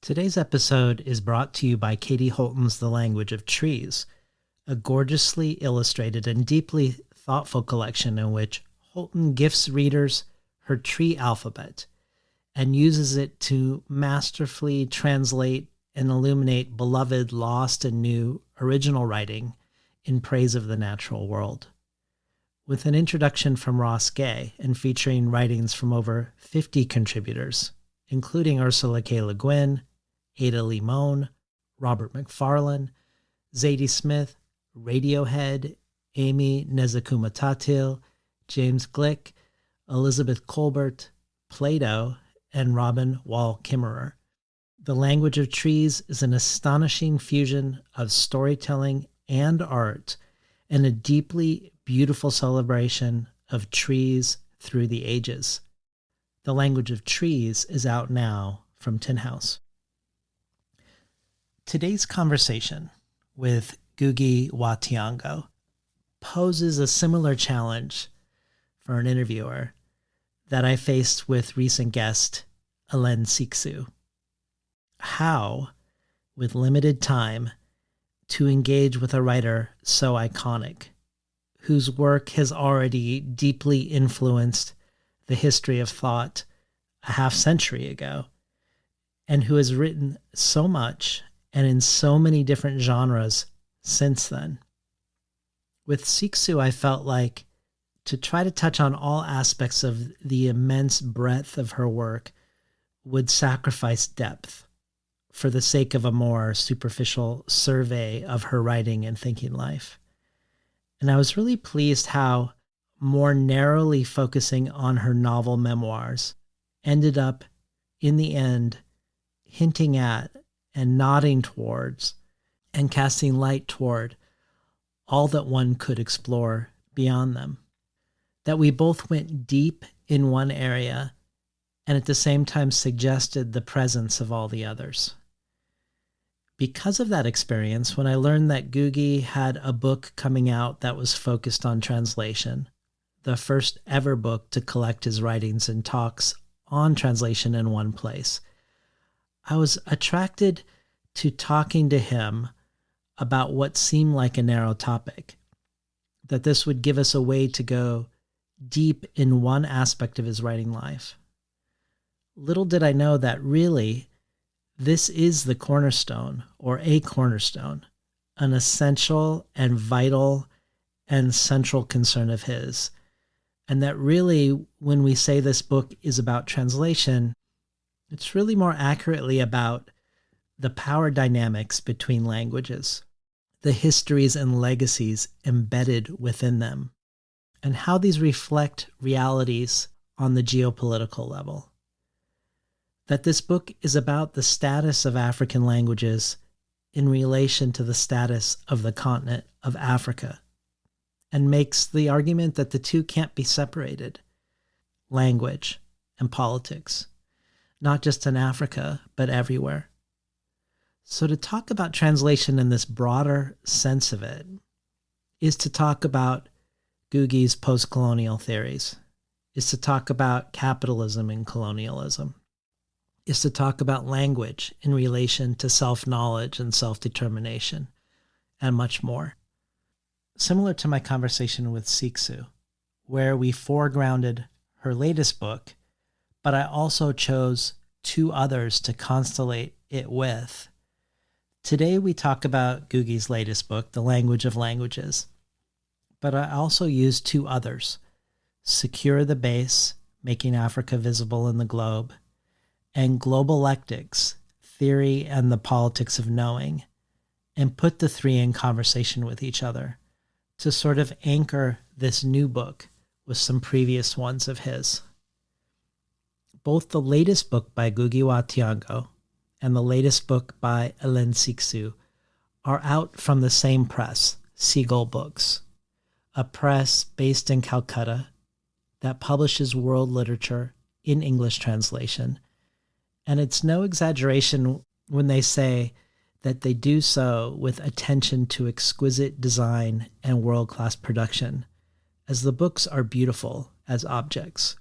Today's episode is brought to you by Katie Holton's The Language of Trees, a gorgeously illustrated and deeply thoughtful collection in which Holton gifts readers her tree alphabet and uses it to masterfully translate and illuminate beloved, lost, and new original writing in praise of the natural world. With an introduction from Ross Gay and featuring writings from over 50 contributors, including Ursula K. Le Guin, Ada Limon, Robert McFarlane, Zadie Smith, Radiohead, Amy Nezhukumatatil, James Glick, Elizabeth Kolbert, Plato, and Robin Wall Kimmerer. The Language of Trees is an astonishing fusion of storytelling and art, and a deeply beautiful celebration of trees through the ages. The Language of Trees is out now from Tin House. Today's conversation with Ngũgĩ wa Thiong'o poses a similar challenge for an interviewer that I faced with recent guest Ellen Siksu. How, with limited time, to engage with a writer so iconic, whose work has already deeply influenced the history of thought a half-century ago, and who has written so much and in so many different genres since then. With Siksu, I felt like to try to touch on all aspects of the immense breadth of her work would sacrifice depth for the sake of a more superficial survey of her writing and thinking life. And I was really pleased how more narrowly focusing on her novel memoirs ended up, in the end, hinting at and nodding towards and casting light toward all that one could explore beyond them. That we both went deep in one area and at the same time suggested the presence of all the others. Because of that experience, when I learned that Ngũgĩ had a book coming out that was focused on translation, the first ever book to collect his writings and talks on translation in one place, I was attracted to talking to him about what seemed like a narrow topic, that this would give us a way to go deep in one aspect of his writing life. Little did I know that really this is the cornerstone, or a cornerstone, an essential and vital and central concern of his. And that really, when we say this book is about translation, it's really more accurately about the power dynamics between languages, the histories and legacies embedded within them, and how these reflect realities on the geopolitical level. That this book is about the status of African languages in relation to the status of the continent of Africa, and makes the argument that the two can't be separated, language and politics, not just in Africa, but everywhere. So to talk about translation in this broader sense of it is to talk about Ngũgĩ's postcolonial theories, is to talk about capitalism and colonialism, is to talk about language in relation to self-knowledge and self-determination, and much more. Similar to my conversation with Siksu, where we foregrounded her latest book, but I also chose two others to constellate it with. Today we talk about Ngũgĩ's latest book, The Language of Languages, but I also used two others, Secure the Base, Making Africa Visible in the Globe, and Globalectics, Theory and the Politics of Knowing, and put the three in conversation with each other to sort of anchor this new book with some previous ones of his. Both the latest book by Ngũgĩ wa Thiong'o and the latest book by Ellen Siksu are out from the same press, Seagull Books, a press based in Calcutta that publishes world literature in English translation. And it's no exaggeration when they say that they do so with attention to exquisite design and world-class production, as the books are beautiful as objects.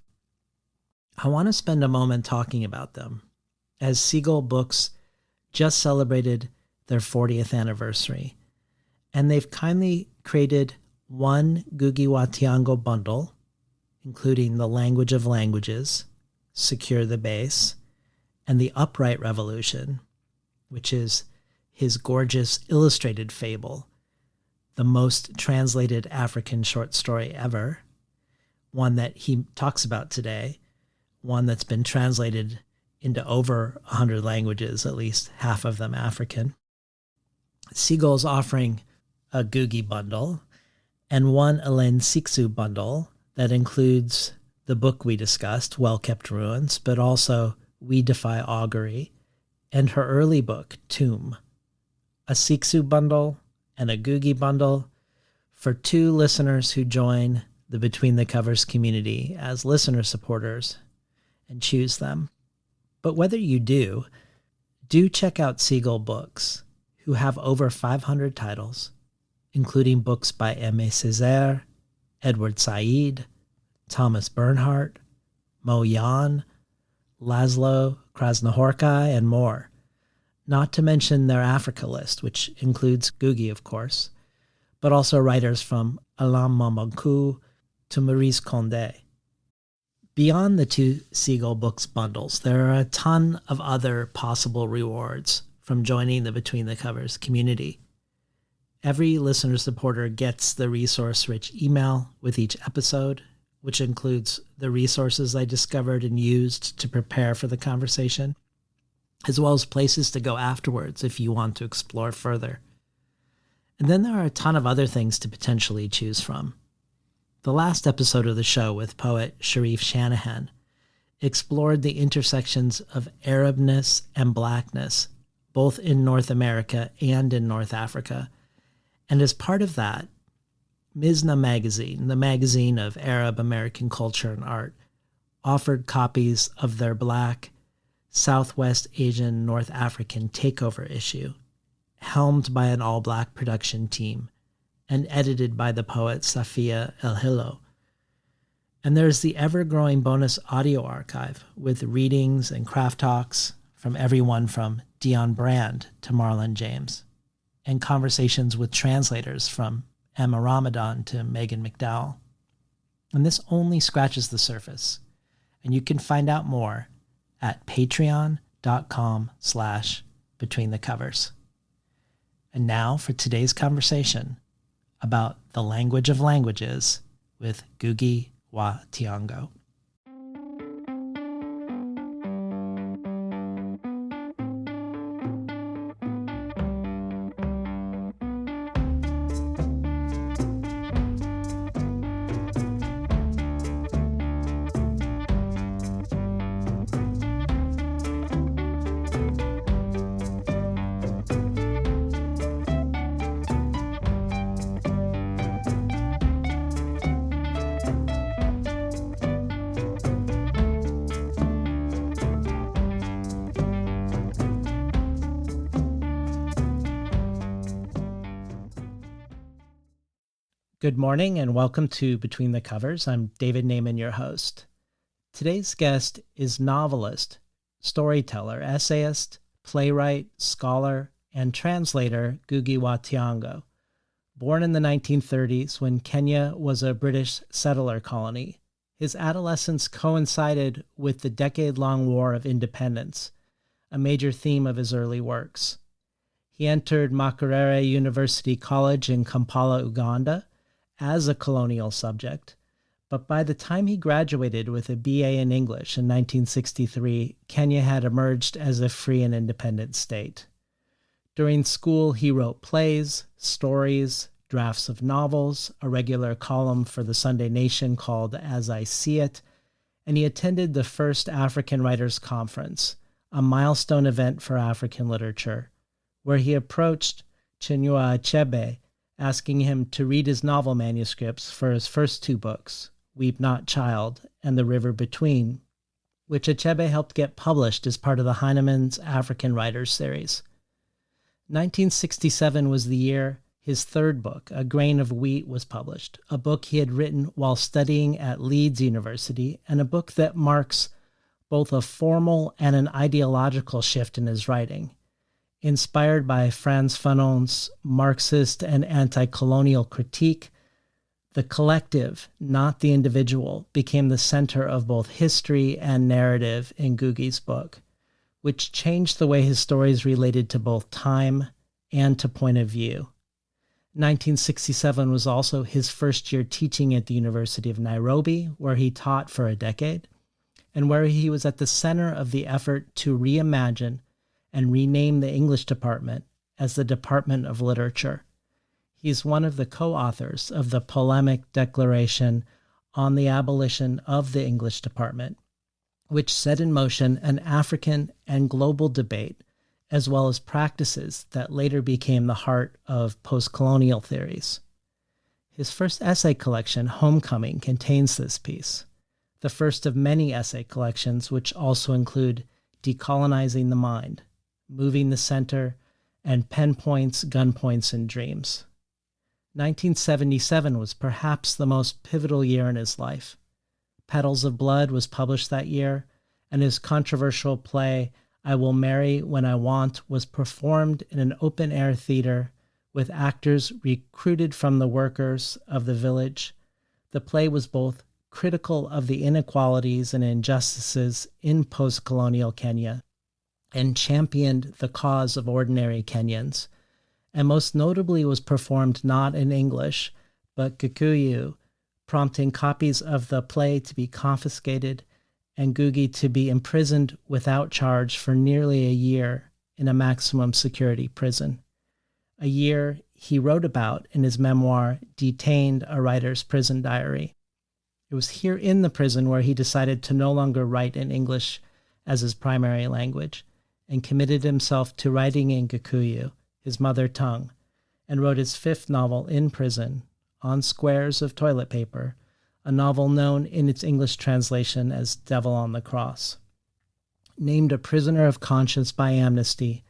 I want to spend a moment talking about them, as Seagull Books just celebrated their 40th anniversary, and they've kindly created one Ngũgĩ wa Thiong'o bundle, including The Language of Languages, Secure the Base, and The Upright Revolution, which is his gorgeous illustrated fable, the most translated African short story ever, one that he talks about today, one that's been translated into over 100 languages, at least half of them African. Seagull's offering a Ngũgĩ bundle and one Elen Siksu bundle that includes the book we discussed, Well-Kept Ruins, but also We Defy Augury, and her early book, Tomb. A Siksu bundle and a Ngũgĩ bundle for 2 listeners who join the Between the Covers community as listener supporters and choose them. But whether you do check out Seagull Books, who have over 500 titles, including books by Aimé Césaire, Edward Said, Thomas Bernhardt, Mo Yan, Laszlo Krasznahorkai, and more. Not to mention their Africa list, which includes Ngũgĩ, of course, but also writers from Alain Mamankou to Maurice Condé. Beyond the 2 Seagull Books bundles, there are a ton of other possible rewards from joining the Between the Covers community. Every listener supporter gets the resource-rich email with each episode, which includes the resources I discovered and used to prepare for the conversation, as well as places to go afterwards if you want to explore further. And then there are a ton of other things to potentially choose from. The last episode of the show with poet Sharif Shanahan explored the intersections of Arabness and Blackness, both in North America and in North Africa. And as part of that, Mizna magazine, the magazine of Arab American culture and art, offered copies of their Black Southwest Asian North African takeover issue, helmed by an all-Black production team and edited by the poet Safia El Hillo. And there's the ever-growing bonus audio archive with readings and craft talks from everyone from Dion Brand to Marlon James, and conversations with translators from Emma Ramadan to Megan McDowell. And this only scratches the surface, and you can find out more at patreon.com/betweenthecovers. And now for today's conversation about the language of languages with Ngũgĩ wa Thiong'o. Good morning and welcome to Between the Covers. I'm David Naiman, your host. Today's guest is novelist, storyteller, essayist, playwright, scholar, and translator Ngũgĩ wa Thiong'o. Born in the 1930s when Kenya was a British settler colony, his adolescence coincided with the decade-long War of Independence, a major theme of his early works. He entered Makerere University College in Kampala, Uganda, as a colonial subject, but by the time he graduated with a BA in English in 1963, Kenya had emerged as a free and independent state. During school, he wrote plays, stories, drafts of novels, a regular column for the Sunday Nation called As I See It, and he attended the first African Writers Conference, a milestone event for African literature, where he approached Chinua Achebe, asking him to read his novel manuscripts for his first 2 books, Weep Not Child and The River Between, which Achebe helped get published as part of the Heinemann's African Writers series. 1967 was the year his 3rd book, A Grain of Wheat, was published, a book he had written while studying at Leeds University, and a book that marks both a formal and an ideological shift in his writing. Inspired by Frantz Fanon's Marxist and anti-colonial critique, the collective, not the individual, became the center of both history and narrative in Ngũgĩ's book, which changed the way his stories related to both time and to point of view. 1967 was also his first year teaching at the University of Nairobi, where he taught for a decade, and where he was at the center of the effort to reimagine and rename the English department as the Department of Literature. He's one of the co-authors of the polemic declaration on the abolition of the English department, which set in motion an African and global debate, as well as practices that later became the heart of postcolonial theories. His first essay collection, Homecoming, contains this piece, the first of many essay collections which also include Decolonizing the Mind, Moving the Center, and Pen Points, Gun Points, and Dreams. 1977 was perhaps the most pivotal year in his life. Petals of Blood was published that year, and his controversial play I Will Marry When I Want was performed in an open-air theater with actors recruited from the workers of the village. The play was both critical of the inequalities and injustices in post-colonial Kenya and championed the cause of ordinary Kenyans, and most notably was performed not in English, but Gikuyu, prompting copies of the play to be confiscated and Ngũgĩ to be imprisoned without charge for nearly a year in a maximum security prison, a year he wrote about in his memoir, Detained, a Writer's Prison Diary. It was here in the prison where he decided to no longer write in English as his primary language and committed himself to writing in Gikuyu, his mother tongue, and wrote his fifth novel in prison, On Squares of Toilet Paper, a novel known in its English translation as Devil on the Cross. Named a prisoner of conscience by Amnesty,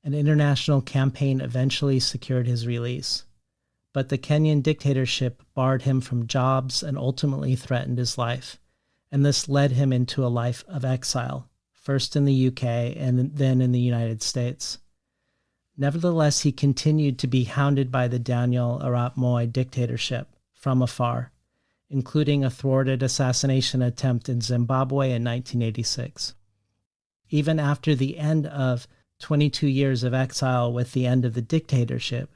an international campaign eventually secured his release. But the Kenyan dictatorship barred him from jobs and ultimately threatened his life, and this led him into a life of exile, first in the UK and then in the United States. Nevertheless, he continued to be hounded by the Daniel Arap Moi dictatorship from afar, including a thwarted assassination attempt in Zimbabwe in 1986. Even after the end of 22 years of exile with the end of the dictatorship,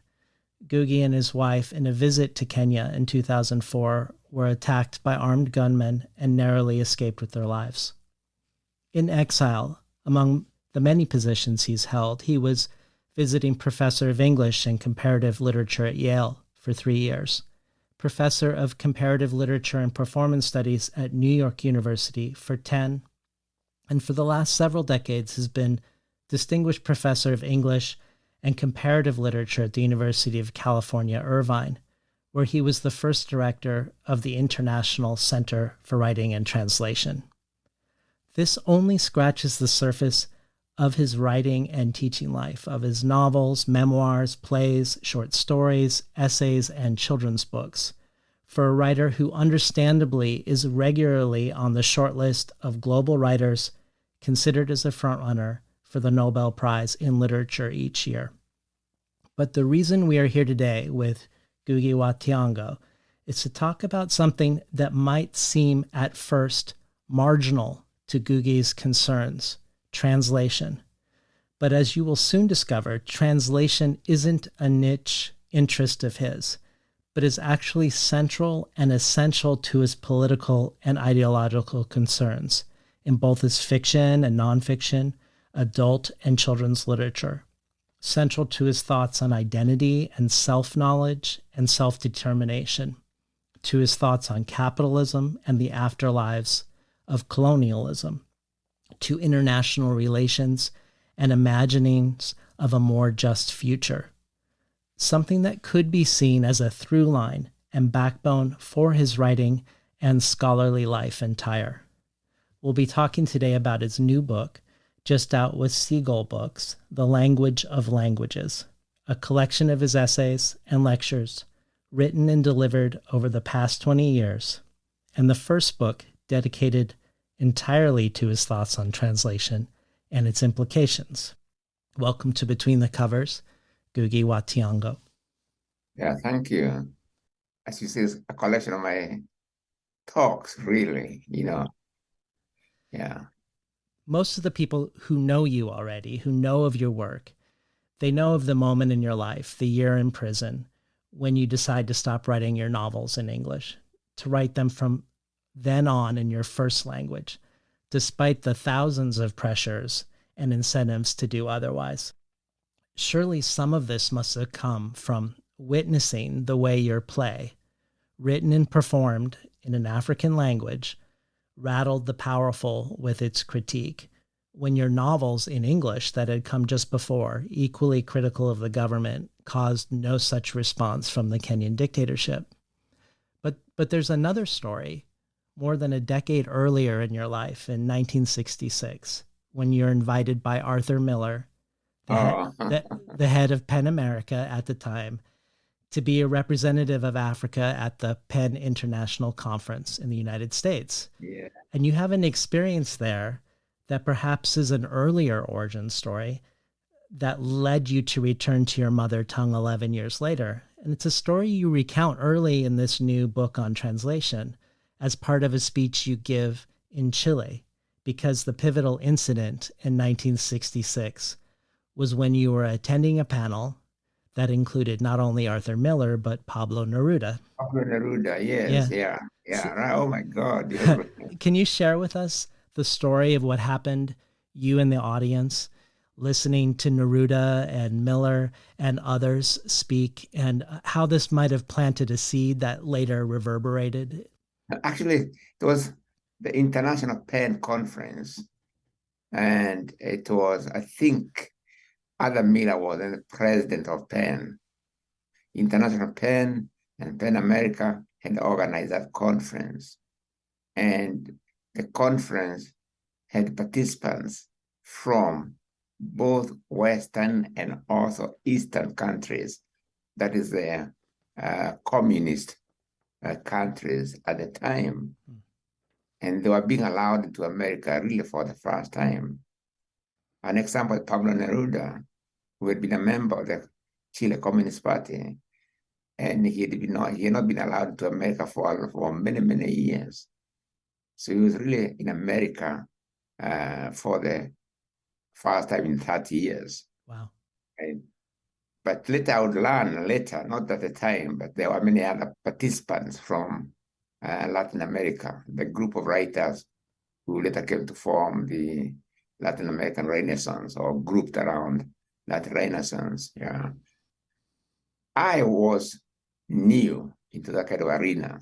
Ngũgĩ and his wife, in a visit to Kenya in 2004, were attacked by armed gunmen and narrowly escaped with their lives. In exile, among the many positions he's held, he was visiting professor of English and comparative literature at Yale for 3 years, professor of comparative literature and performance studies at New York University for 10, and for the last several decades has been distinguished professor of English and comparative literature at the University of California, Irvine, where he was the first director of the International Center for Writing and Translation. This only scratches the surface of his writing and teaching life, of his novels, memoirs, plays, short stories, essays, and children's books, for a writer who understandably is regularly on the short list of global writers considered as a frontrunner for the Nobel Prize in Literature each year. But the reason we are here today with Ngũgĩ wa Thiong'o is to talk about something that might seem at first marginal to Ngũgĩ's concerns, translation. But as you will soon discover, translation isn't a niche interest of his, but is actually central and essential to his political and ideological concerns in both his fiction and nonfiction, adult and children's literature, central to his thoughts on identity and self-knowledge and self-determination, to his thoughts on capitalism and the afterlives of colonialism, to international relations and imaginings of a more just future, something that could be seen as a through line and backbone for his writing and scholarly life entire. We'll be talking today about his new book, just out with Seagull Books, The Language of Languages, a collection of his essays and lectures written and delivered over the past 20 years, and the first book dedicated entirely to his thoughts on translation and its implications. Welcome to Between the Covers, Ngũgĩ wa Thiong'o. Yeah, thank you. As you say, it's a collection of my talks, really, Yeah. Most of the people who know you already, who know of your work, they know of the moment in your life, the year in prison, when you decide to stop writing your novels in English, to write them from then on in your first language, despite the thousands of pressures and incentives to do otherwise. Surely some of this must have come from witnessing the way your play, written and performed in an African language, rattled the powerful with its critique, when your novels in English that had come just before, equally critical of the government, caused no such response from the Kenyan dictatorship. But there's another story more than a decade earlier in your life, in 1966, when you're invited by Arthur Miller, the head of PEN America at the time, to be a representative of Africa at the PEN International Conference in the United States. Yeah. And you have an experience there that perhaps is an earlier origin story that led you to return to your mother tongue 11 years later. And it's a story you recount early in this new book on translation as part of a speech you give in Chile, because the pivotal incident in 1966 was when you were attending a panel that included not only Arthur Miller, but Pablo Neruda. Pablo Neruda, yes, yeah. Right. Oh my God. Can you share with us the story of what happened, you and the audience, listening to Neruda and Miller and others speak, and how this might have planted a seed that later reverberated? Actually, it was the International PEN Conference, and it was, I think, Adam Miller was the president of PEN. International PEN and PEN America had organized that conference. And the conference had participants from both Western and also Eastern countries, that is the communist countries at the time. And they were being allowed into America really for the first time. An example, Pablo Neruda, who had been a member of the Chile Communist Party, and he had not been allowed into America for many, many years. So he was really in America for the first time in 30 years. Wow. But later I would learn, not at the time, but there were many other participants from Latin America, the group of writers who later came to form the Latin American Renaissance, or grouped around that Renaissance. Yeah, I was new into that kind of arena.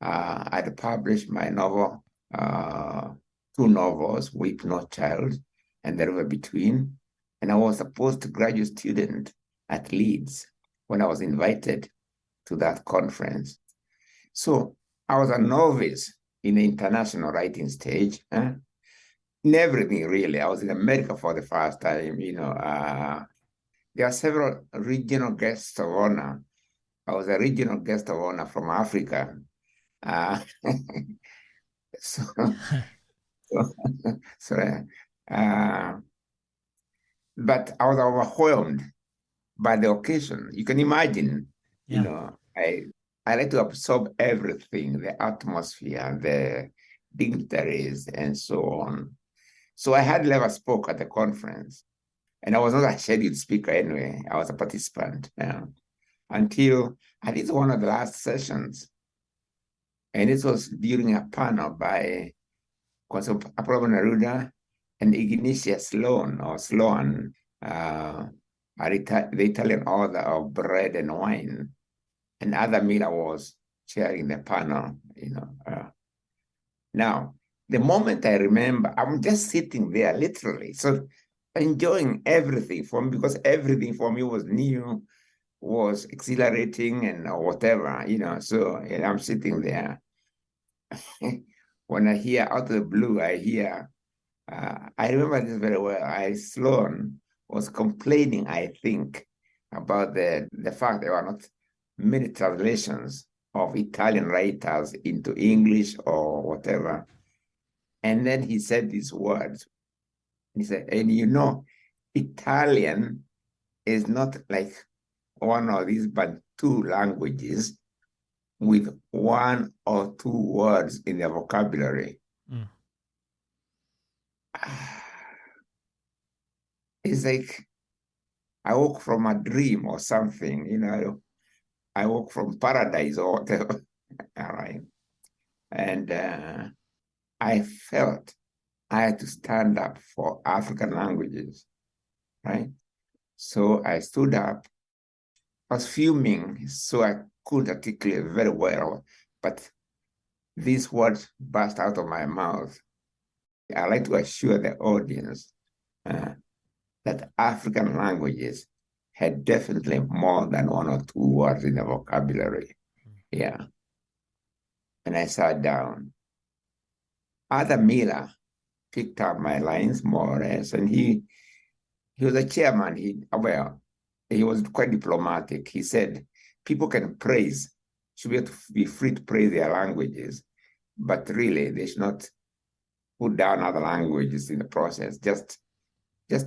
I'd published my novel, 2 novels, Weep Not Child and The River Between, and I was a postgraduate student at Leeds when I was invited to that conference. So I was a novice in the international writing stage, in everything really. I was in America for the first time, there are several regional guests of honor. I was a regional guest of honor from Africa. But I was overwhelmed by the occasion. You can imagine, I like to absorb everything, the atmosphere, the dignitaries, and so on. So I hardly ever spoke at the conference. And I was not a scheduled speaker anyway. I was a participant until I did one of the last sessions. And it was during a panel by Pablo Neruda and Ignatius Sloan, the Italian author of Bread and Wine. And Adam Miller was chairing the panel, Now, the moment I remember, I'm just sitting there literally, so enjoying everything because everything for me was new, was exhilarating and whatever, so I'm sitting there. When I hear out of the blue, I remember this very well. Sloan was complaining, I think, about the fact there were not many translations of Italian writers into English or whatever. And then he said these words. He said, and Italian is not like one of these Bantu languages with one or two words in their vocabulary. Mm. It's like I woke from a dream or something, I woke from paradise or whatever. All right. And I felt I had to stand up for African languages, right? So I stood up. I was fuming, so I couldn't articulate very well, but these words burst out of my mouth. I like to assure the audience that African languages had definitely more than one or two words in the vocabulary. Yeah. And I sat down. Arthur Miller picked up my lines more or less, and he was a chairman. He was quite diplomatic. He said, people can praise, should be able to be free to praise their languages, but really they should not put down other languages in the process. Just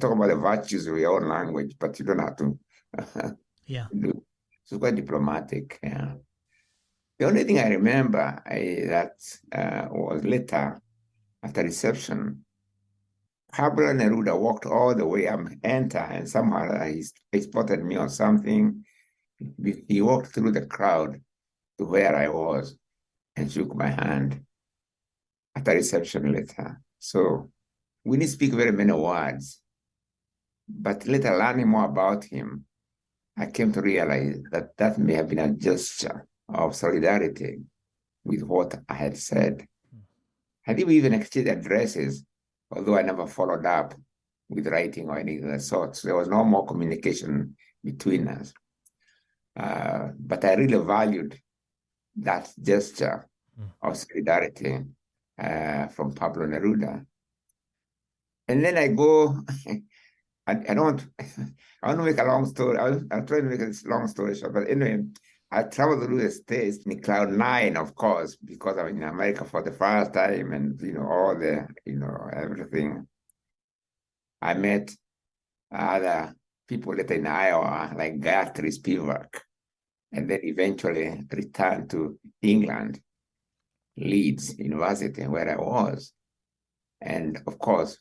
talk about the virtues of your own language, but you don't have to do. So quite diplomatic. Yeah. The only thing I remember that was later, after reception, Pablo Neruda walked all the way up, enter, and somehow he spotted me or something. He walked through the crowd to where I was and shook my hand at the reception later. So we didn't speak very many words, but later learning more about him, I came to realize that may have been a gesture of solidarity with what I had said. I think we even exchanged addresses, although I never followed up with writing or anything of the sort. So there was no more communication between us. But I really valued that gesture of solidarity from Pablo Neruda. And then I go, I don't want to make a long story. I'll try to make a long story short. But anyway, I traveled through the States in cloud nine, of course, because I'm in America for the first time and, all the, everything. I met other people later in Iowa, like Guthrie Spivak, and then eventually returned to England, Leeds University, where I was. And of course,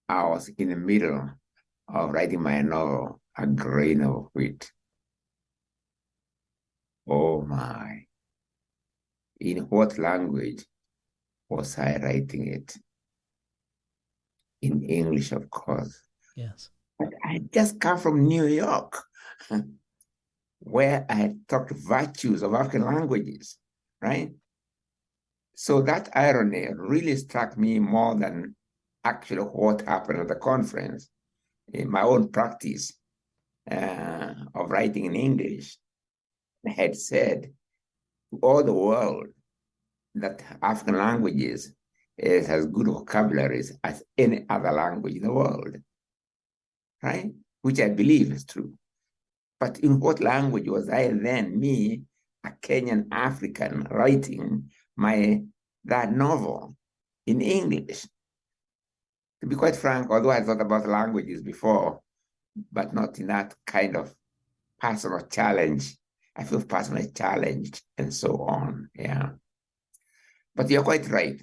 I was in the middle of writing my novel, A Grain of Wheat. Oh my. In what language was I writing it? In English, of course. Yes. But I just come from New York, where I had talked virtues of African languages, right? So that irony really struck me more than actually what happened at the conference. In my own practice of writing in English, I had said to all the world that African languages is as good vocabularies as any other language in the world, right? Which I believe is true. But in what language was I then, me, a Kenyan African, writing that novel in English? To be quite frank, although I thought about languages before, but not in that kind of personal challenge. I feel personally challenged and so on, yeah. But you're quite right.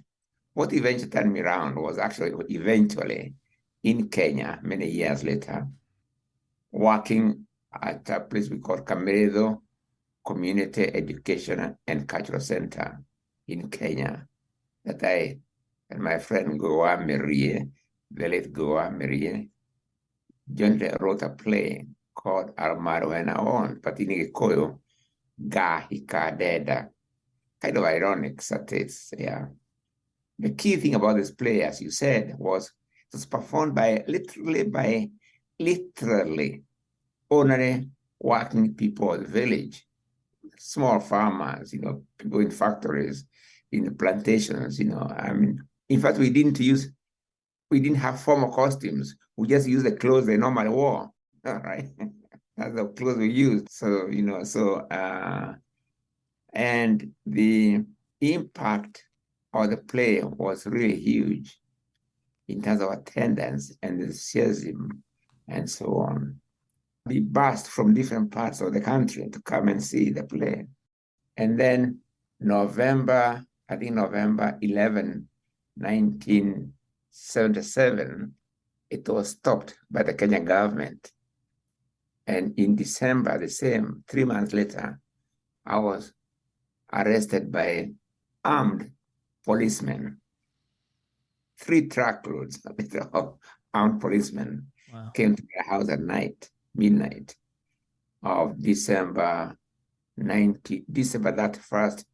What eventually turned me around was actually eventually in Kenya, many years later, working at a place we call Kameredo Community Education and Cultural Center in Kenya, that I and my friend Goa Merie, the late Goa Merie, jointly wrote a play called Almaro and Aon, Patini Gikuyu, Ga Hika Deda. Kind of ironic, satires, yeah. The key thing about this play, as you said, was it was performed by literally ordinary working people of the village, small farmers, people in factories, in the plantations, in fact, we didn't have formal costumes. We just used the clothes they normally wore, all right? That's the clothes we used. So, and the impact of the play was really huge in terms of attendance and enthusiasm and so on. Be bussed from different parts of the country to come and see the play. And then November 11, 1977, it was stopped by the Kenyan government. And in December, the same, 3 months later, I was arrested by armed policemen. 3 truckloads of armed policemen came to my house at midnight of December 31st,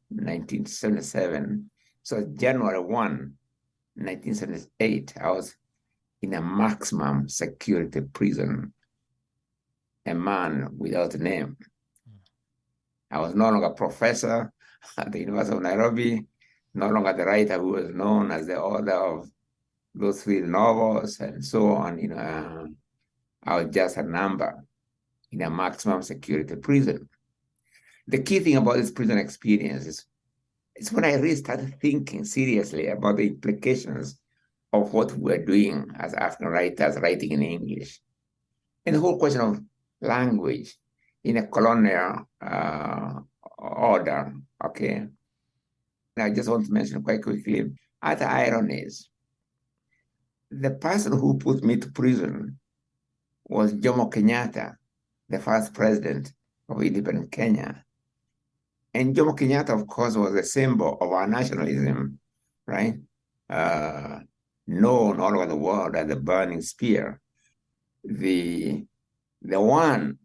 1977. So January 1, 1978, I was in a maximum security prison, a man without a name. I was no longer a professor at the University of Nairobi, no longer the writer who was known as the author of those 3 novels and so on. I was just a number in a maximum security prison. The key thing about this prison experience is when I really started thinking seriously about the implications of what we were doing as African writers writing in English. And the whole question of language in a colonial order, okay? Now, I just want to mention quite quickly, other ironies. The person who put me to prison was Jomo Kenyatta, the first president of independent Kenya. And Jomo Kenyatta, of course, was a symbol of our nationalism, right? Known all over the world as the burning spear. The one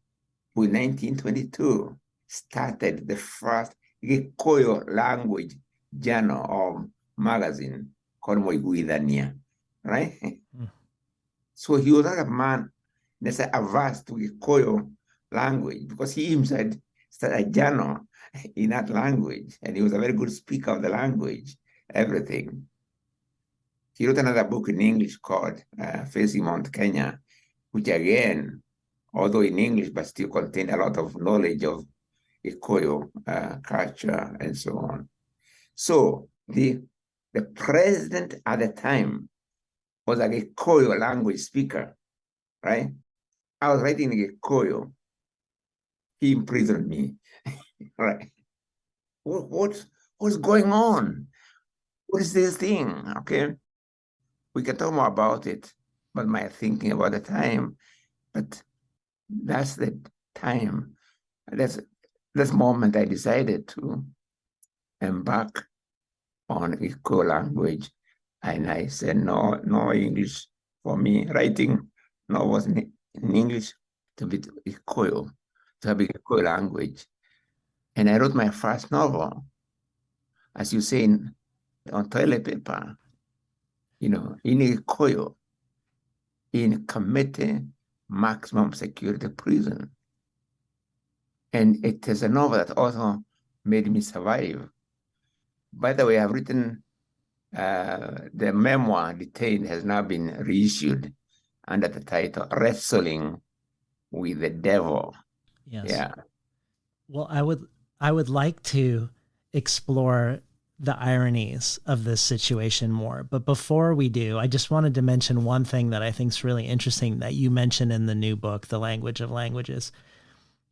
who in 1922 started the first Gikuyu language journal or magazine called Moiguidania, right? Mm. So he was not a man necessarily averse to Gikuyu language because he himself started a journal in that language, and he was a very good speaker of the language, everything. He wrote another book in English called Facing Mount Kenya, which again, although in English, but still contained a lot of knowledge of Gikuyu culture and so on. So the president at the time was a Gikuyu language speaker, right? I was writing in Gikuyu. He imprisoned me, right? What's going on? What is this thing? Okay, we can talk more about it, but my thinking about the time. But that's the time. That's this moment I decided to embark on Gikuyu language, and I said no English for me. Writing novels in English to be Gikuyu, to have a Gikuyu language. And I wrote my first novel, as you say, on toilet paper, in Gikuyu, in committee maximum security prison. And it is a novel that also made me survive. By the way, I've written the memoir, Detained, has now been reissued under the title Wrestling with the Devil. Yes. Yeah. Well, I would like to explore the ironies of this situation more. But before we do, I just wanted to mention one thing that I think is really interesting that you mentioned in the new book, The Language of Languages.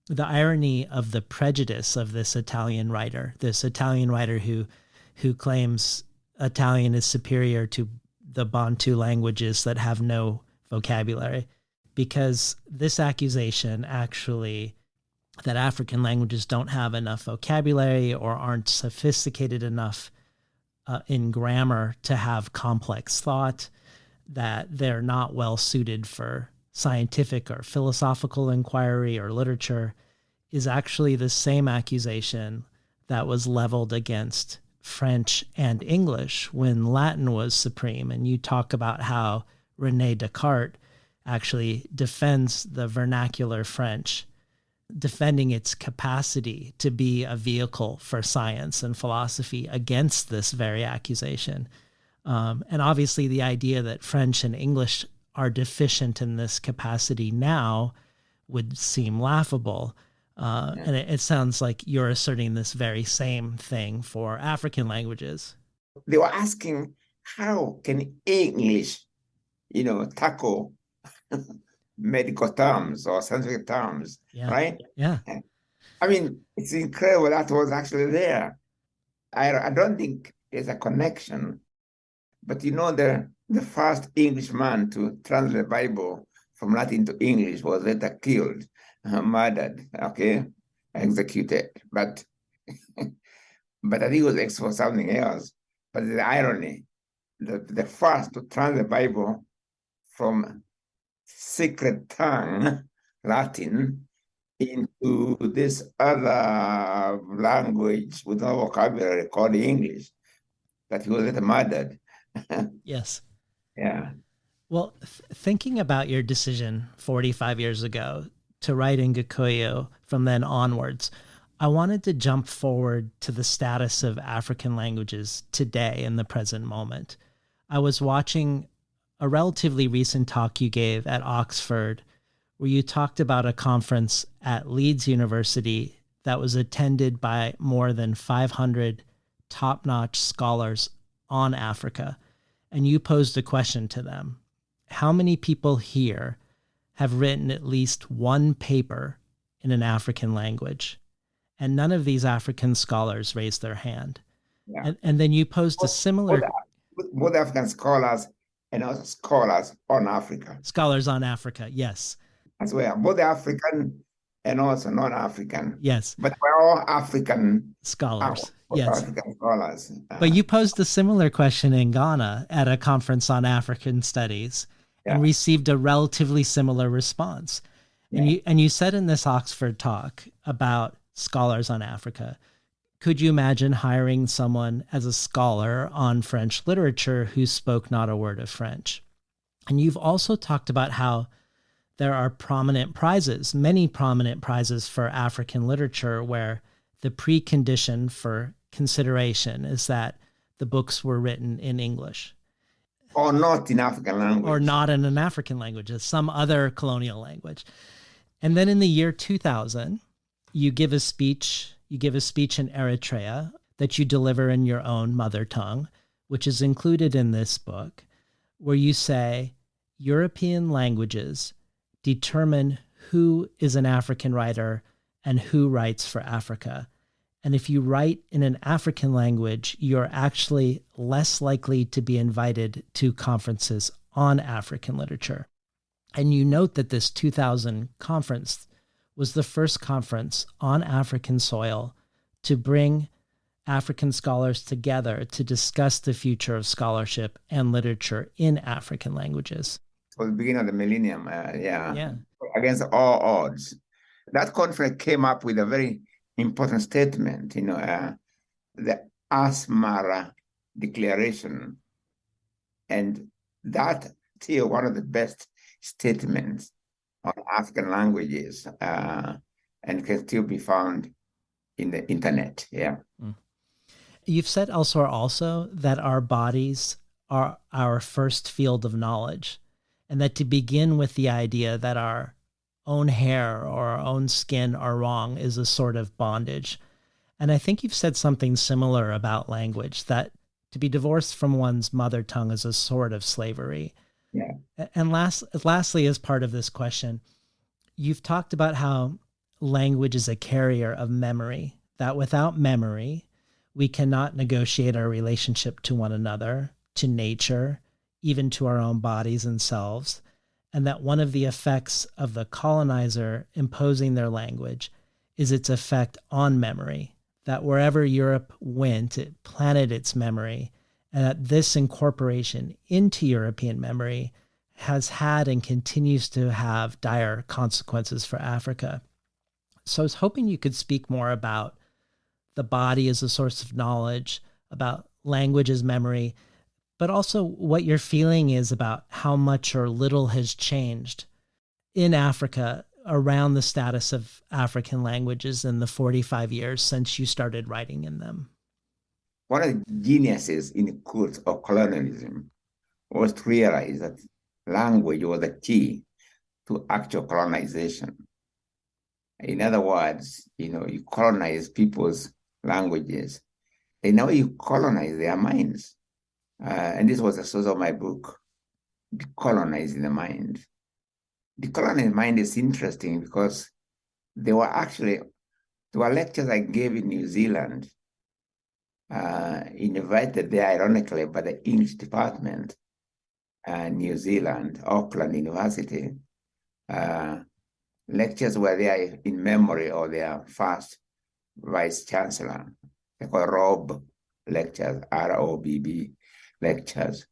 The irony of the prejudice of this Italian writer who claims Italian is superior to the Bantu languages that have no vocabulary, because this accusation actually that African languages don't have enough vocabulary or aren't sophisticated enough in grammar to have complex thought, that they're not well suited for scientific or philosophical inquiry or literature, is actually the same accusation that was leveled against French and English when Latin was supreme. And you talk about how René Descartes actually defends the vernacular French, defending its capacity to be a vehicle for science and philosophy against this very accusation. And obviously the idea that French and English are deficient in this capacity now would seem laughable. And it sounds like you're asserting this very same thing for African languages. They were asking, how can English, tackle medical terms or scientific terms, Yeah. right? Yeah. I mean, it's incredible that was actually there. I don't think there's a connection, but the first Englishman to translate the Bible from Latin to English was later killed, murdered, okay, executed. But but I think it was for something else. But the irony, the first to translate the Bible from secret tongue, Latin, into this other language with no vocabulary called English, that he was later murdered. Yes. Yeah. Well, thinking about your decision 45 years ago to write in Gikuyu from then onwards, I wanted to jump forward to the status of African languages today in the present moment. I was watching a relatively recent talk you gave at Oxford where you talked about a conference at Leeds University that was attended by more than 500 top-notch scholars on Africa. And you posed a question to them. How many people here have written at least one paper in an African language? And none of these African scholars raised their hand. Yeah. And then you posed a similar... Both African scholars and also scholars on Africa. Scholars on Africa, yes. As well, both African and also non-African. Yes. But we're all African scholars. Yes. African scholars. But you posed a similar question in Ghana at a conference on African studies and received a relatively similar response. Yeah. And you said in this Oxford talk about scholars on Africa, could you imagine hiring someone as a scholar on French literature who spoke not a word of French? And you've also talked about how there are prominent prizes, many prominent prizes for African literature, where the precondition for consideration is that the books were written in English. Or not in African language. Or not in an African language, as some other colonial language. And then in the year 2000, you give a speech in Eritrea that you deliver in your own mother tongue, which is included in this book, where you say, European languages determine who is an African writer and who writes for Africa. And if you write in an African language, you're actually less likely to be invited to conferences on African literature. And you note that this 2000 conference was the first conference on African soil to bring African scholars together to discuss the future of scholarship and literature in African languages. It was the beginning of the millennium, against all odds. That conference came up with a very important statement, the Asmara Declaration. And that still one of the best statements on African languages and can still be found in the internet. Yeah. You've said elsewhere also that our bodies are our first field of knowledge, and that to begin with the idea that our own hair or our own skin are wrong is a sort of bondage. And I think you've said something similar about language, that to be divorced from one's mother tongue is a sort of slavery. Yeah. And lastly, as part of this question, you've talked about how language is a carrier of memory, that without memory, we cannot negotiate our relationship to one another, to nature, even to our own bodies and selves, and that one of the effects of the colonizer imposing their language is its effect on memory, that wherever Europe went, it planted its memory, and that this incorporation into European memory has had and continues to have dire consequences for Africa. So I was hoping you could speak more about the body as a source of knowledge, about language as memory, but also what your feeling is about how much or little has changed in Africa around the status of African languages in the 45 years since you started writing in them. One of the geniuses in the course of colonialism was to realize that language was the key to actual colonization. In other words, you colonize people's languages, and now you colonize their minds. And this was the source of my book, Decolonizing the Mind. the colonial mind is interesting because there were lectures I gave in New Zealand, invited there ironically by the English department, New Zealand, Auckland University. Lectures were there in memory of their first vice chancellor. They call Robb lectures, ROBB lectures.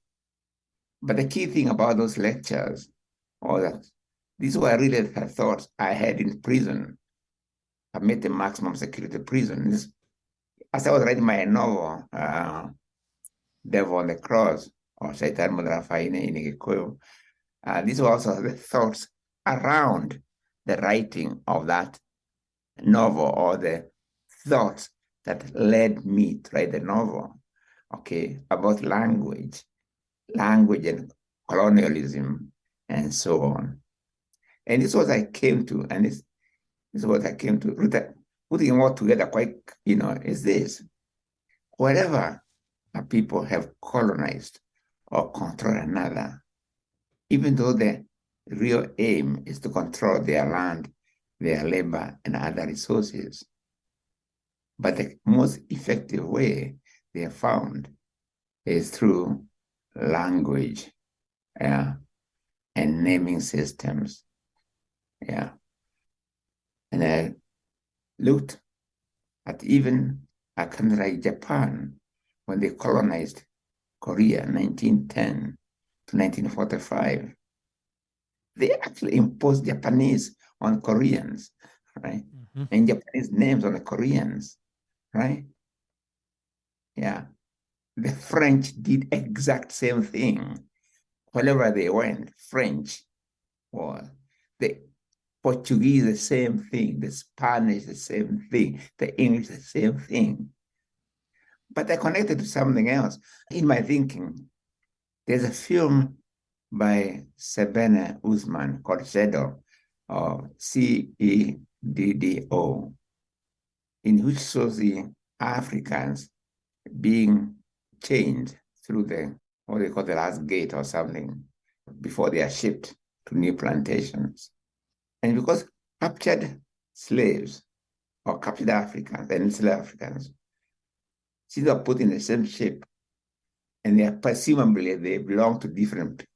But the key thing about those lectures was that these were really the thoughts I had in prison. I met a maximum security prison. As I was writing my novel, Devil on the Cross, or Satan Mudrafaine in Gikuyu, these were also the thoughts around the writing of that novel, or the thoughts that led me to write the novel, okay, about language and colonialism and so on. And this is what I came to, and this is what I came to. Putting them all together quite, is this. Wherever a people have colonized or control another, even though the real aim is to control their land, their labor, and other resources, but the most effective way they have found is through language, and naming systems. And I looked at even a country like Japan, when they colonized Korea 1910 to 1945. They actually imposed Japanese on Koreans, right? Mm-hmm. And Japanese names on the Koreans, right? Yeah. The French did exact same thing. Wherever they went, French, or the Portuguese, the same thing, the Spanish, the same thing, the English, the same thing. But I connected to something else. In my thinking, there's a film by Sebene Usman called Cedo, or Ceddo, in which shows the Africans being chained through what they call the last gate or something, before they are shipped to new plantations. And because captured slaves or captured Africans and enslaved Africans, since they are put in the same ship, and they are presumably they belong to different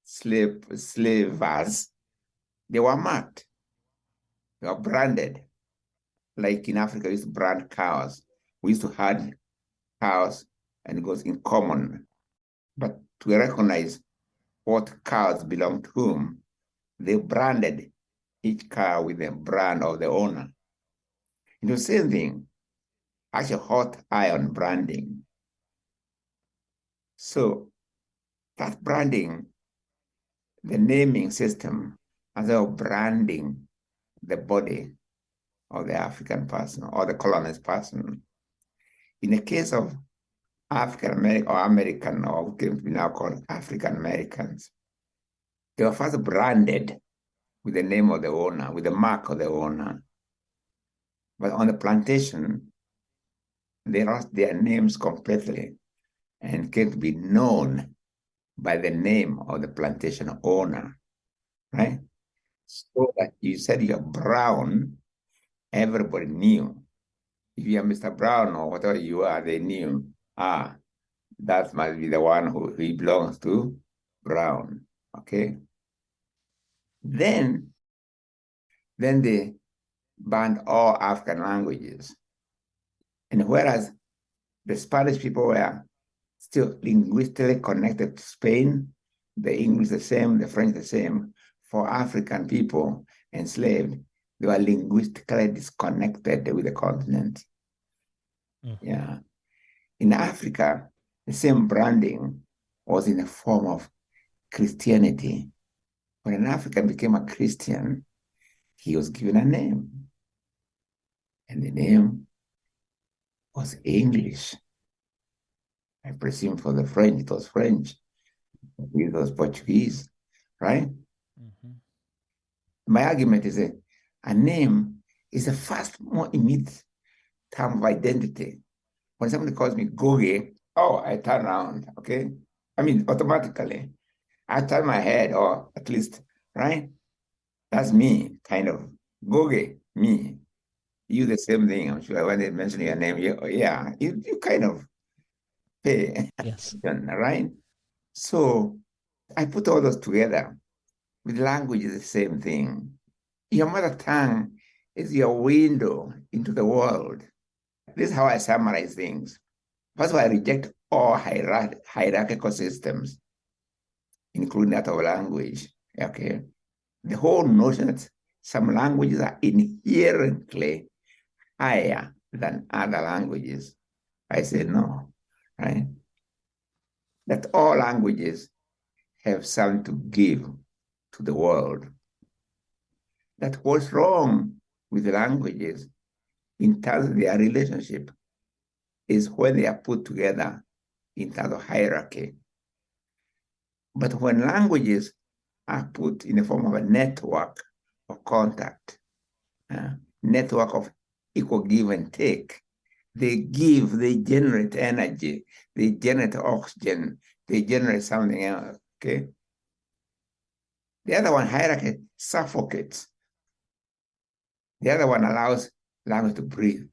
slavers, they were marked, they were branded. Like in Africa, we used to brand cows. We used to herd cows, and it goes in common. But to recognize what cows belong to whom, they branded each cow with the brand of the owner. It was the same thing, actually hot iron branding. So that branding, the naming system, as well branding the body of the African person or the colonized person. In the case of African American or American, or we now call African Americans, they were first branded with the name of the owner, with the mark of the owner. But on the plantation, they lost their names completely and came to be known by the name of the plantation owner, right? So that you said you're Brown, everybody knew. If you're Mr. Brown or whatever you are, they knew, that must be the one who he belongs to, Brown, okay? Then they banned all African languages. And whereas the Spanish people were still linguistically connected to Spain, the English the same, the French the same, for African people enslaved, they were linguistically disconnected with the continent. Yeah. In Africa, the same branding was in the form of Christianity. When an African became a Christian, he was given a name. And the name was English. I presume for the French, it was French. It was Portuguese, right? Mm-hmm. My argument is that a name is the first, more immediate term of identity. When somebody calls me Ngũgĩ, I turn around, okay? I mean, automatically. I turn my head, or at least, right? That's me, kind of. Ngũgĩ, me. You the same thing, I'm sure. When they mention your name, you kind of pay Yes. attention, right? So I put all those together. With language is the same thing. Your mother tongue is your window into the world. This is how I summarize things. First of all, I reject all hierarchical systems, including that of language. Okay. The whole notion that some languages are inherently higher than other languages. I say no, right? That all languages have something to give to the world. That what's wrong with the languages in terms of their relationship is when they are put together in terms of hierarchy. But when languages are put in the form of a network of contact, network of equal give and take, they generate energy, they generate oxygen, they generate something else, okay? The other one, hierarchy, suffocates. The other one allows language to breathe.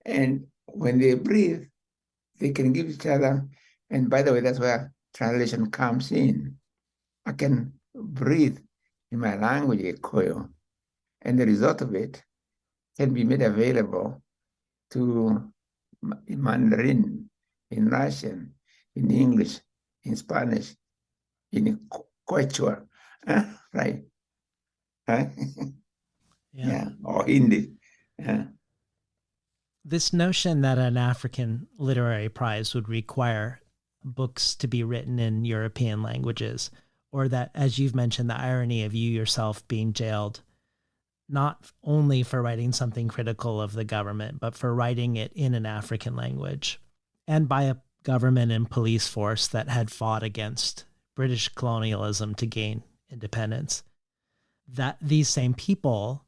And when they breathe, they can give each other, and by the way, that's where translation comes in. I can breathe in my language, Gikuyu, and the result of it can be made available to in Mandarin, in Russian, in English, in Spanish, in Quechua, right? Right? Yeah, or Hindi. Yeah. This notion that an African literary prize would require books to be written in European languages, or that, as you've mentioned, the irony of you yourself being jailed, not only for writing something critical of the government, but for writing it in an African language, and by a government and police force that had fought against British colonialism to gain independence, that these same people,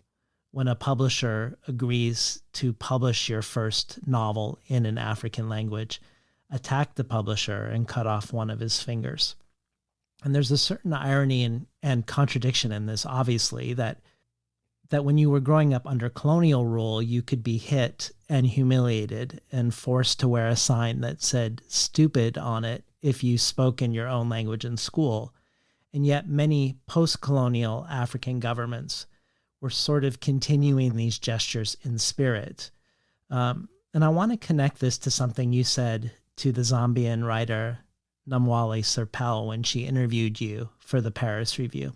when a publisher agrees to publish your first novel in an African language, attack the publisher and cut off one of his fingers. And there's a certain irony and contradiction in this, obviously, that when you were growing up under colonial rule, you could be hit and humiliated and forced to wear a sign that said stupid on it if you spoke in your own language in school. And yet many post-colonial African governments were sort of continuing these gestures in spirit. And I want to connect this to something you said to the Zambian writer Namwali Serpell when she interviewed you for the Paris Review.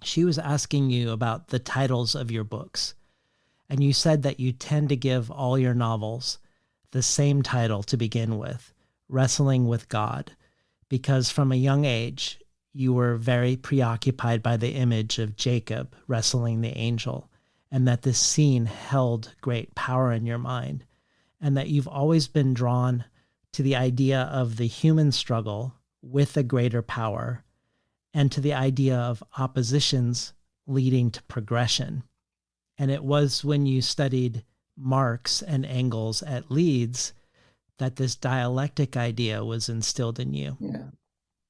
She was asking you about the titles of your books, and you said that you tend to give all your novels the same title to begin with, Wrestling with God, because from a young age, you were very preoccupied by the image of Jacob wrestling the angel, and that this scene held great power in your mind, and that you've always been drawn to the idea of the human struggle with a greater power, and to the idea of oppositions leading to progression. And it was when you studied Marx and Engels at Leeds that this dialectic idea was instilled in you. Yeah.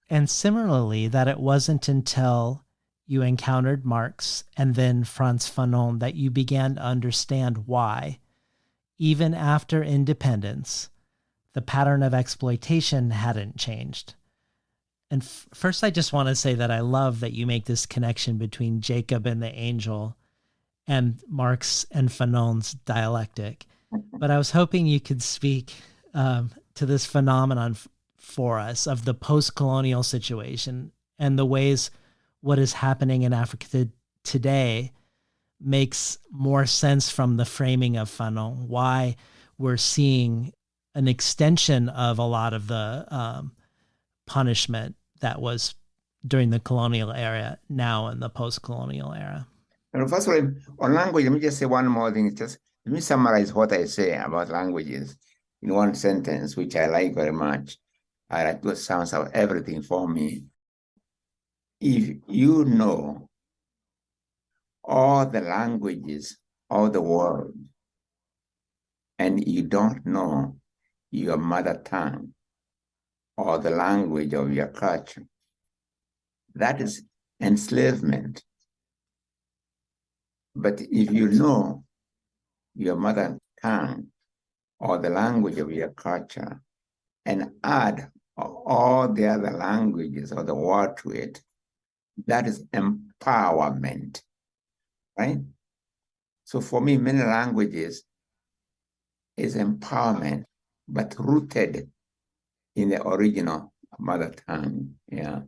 And similarly, that it wasn't until you encountered Marx and then Frantz Fanon that you began to understand why, even after independence, the pattern of exploitation hadn't changed. And first, I just want to say that I love that you make this connection between Jacob and the angel and Marx and Fanon's dialectic. But I was hoping you could speak to this phenomenon for us of the post-colonial situation and the ways what is happening in Africa today makes more sense from the framing of Fanon, why we're seeing an extension of a lot of the punishment that was during the colonial era now in the post-colonial era. And first of all, on language, let me just say one more thing. Just let me summarize what I say about languages in one sentence, which I like very much. I like those sounds of everything for me. If you know all the languages of the world and you don't know your mother tongue or the language of your culture, that is enslavement. But if you know your mother tongue or the language of your culture and add all the other languages or the word to it, that is empowerment, right? So for me, many languages is empowerment, but rooted in the original mother tongue. Yeah.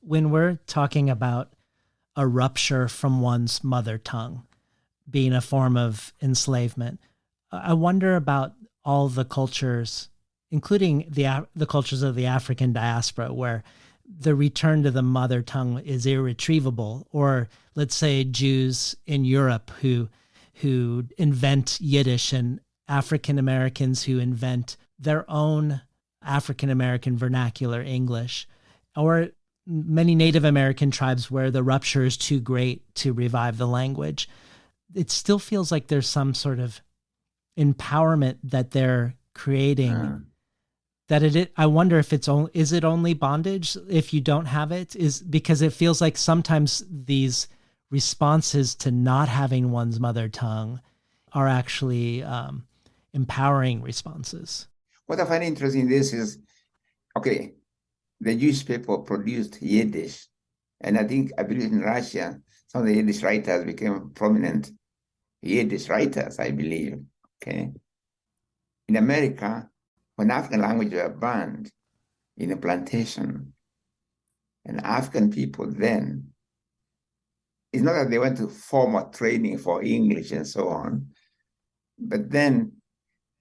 When we're talking about a rupture from one's mother tongue being a form of enslavement, I wonder about all the cultures, including the cultures of the African diaspora, where the return to the mother tongue is irretrievable. Or let's say Jews in Europe who invent Yiddish, and African Americans who invent their own African American vernacular English, or many Native American tribes where the rupture is too great to revive the language. It still feels like there's some sort of empowerment that they're creating. I wonder if is it only bondage if you don't have it? Is because it feels like sometimes these responses to not having one's mother tongue are actually empowering responses. What I find interesting in this is, okay, the Jewish people produced Yiddish, and I believe in Russia, some of the Yiddish writers became prominent Yiddish writers, I believe. Okay. In America, when African languages were banned in a plantation, and African people then, it's not that they went to formal training for English and so on, but then,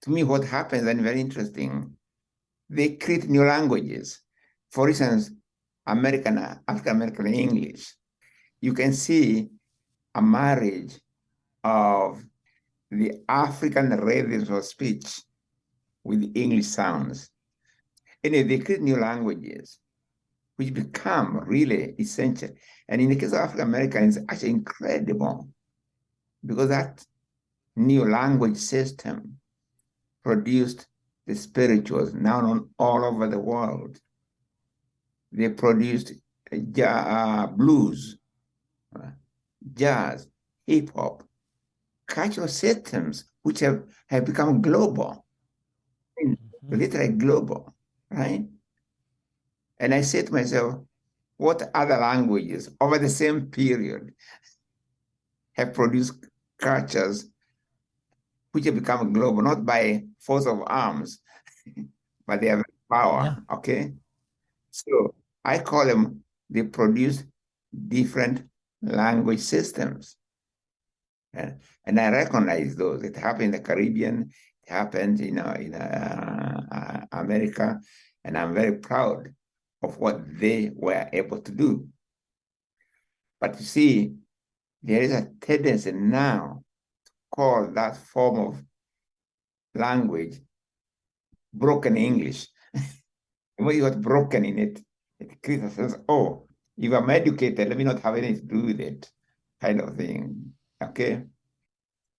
to me, what happens then very interesting, they create new languages. For instance, African-American English. You can see a marriage of the African rhythms of speech with the English sounds. And they create new languages, which become really essential. And in the case of African Americans, it's actually incredible, because that new language system produced the spirituals now known all over the world. They produced blues, jazz, hip hop, cultural systems which have become global, literally global, right? And I say to myself, what other languages over the same period have produced cultures which have become global, not by force of arms, but they have power, okay? So I call them, they produce different language systems. And I recognize those. It happened in the Caribbean, it happened in America, and I'm very proud of what they were able to do. But you see, there is a tendency now to call that form of language broken English. And when you got broken in it, it creates a sense, oh, if I'm educated, let me not have anything to do with it, kind of thing, okay?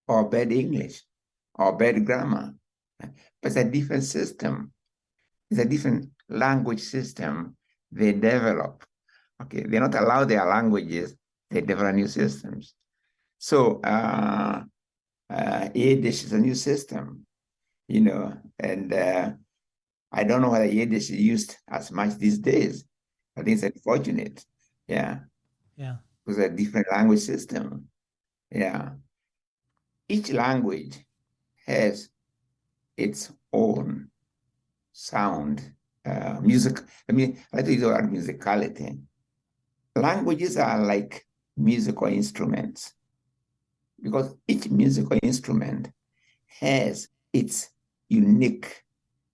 Or bad English, or bad grammar. But it's a different system. It's a different language system they develop. Okay, they're not allowed their languages, they develop new systems. So Yiddish is a new system, and I don't know whether Yiddish is used as much these days. I think it's unfortunate. Yeah. Yeah. It's a different language system. Yeah. Each language has its own sound, music. I like to use the word musicality. Languages are like musical instruments, because each musical instrument has its unique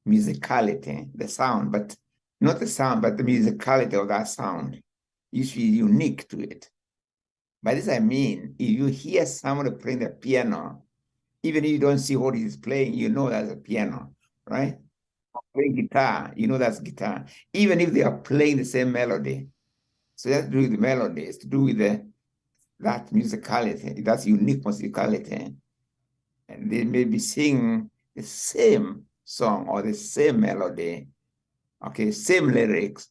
musicality, the sound, but not the sound, but the musicality of that sound. You should be unique to it. By this I mean, if you hear somebody playing the piano, even if you don't see what he's playing, you know that's a piano, right? Playing guitar, you know that's guitar. Even if they are playing the same melody. So that's to do with the melody, it's to do with that musicality, that's unique musicality. And they may be singing the same song or the same melody, okay, same lyrics,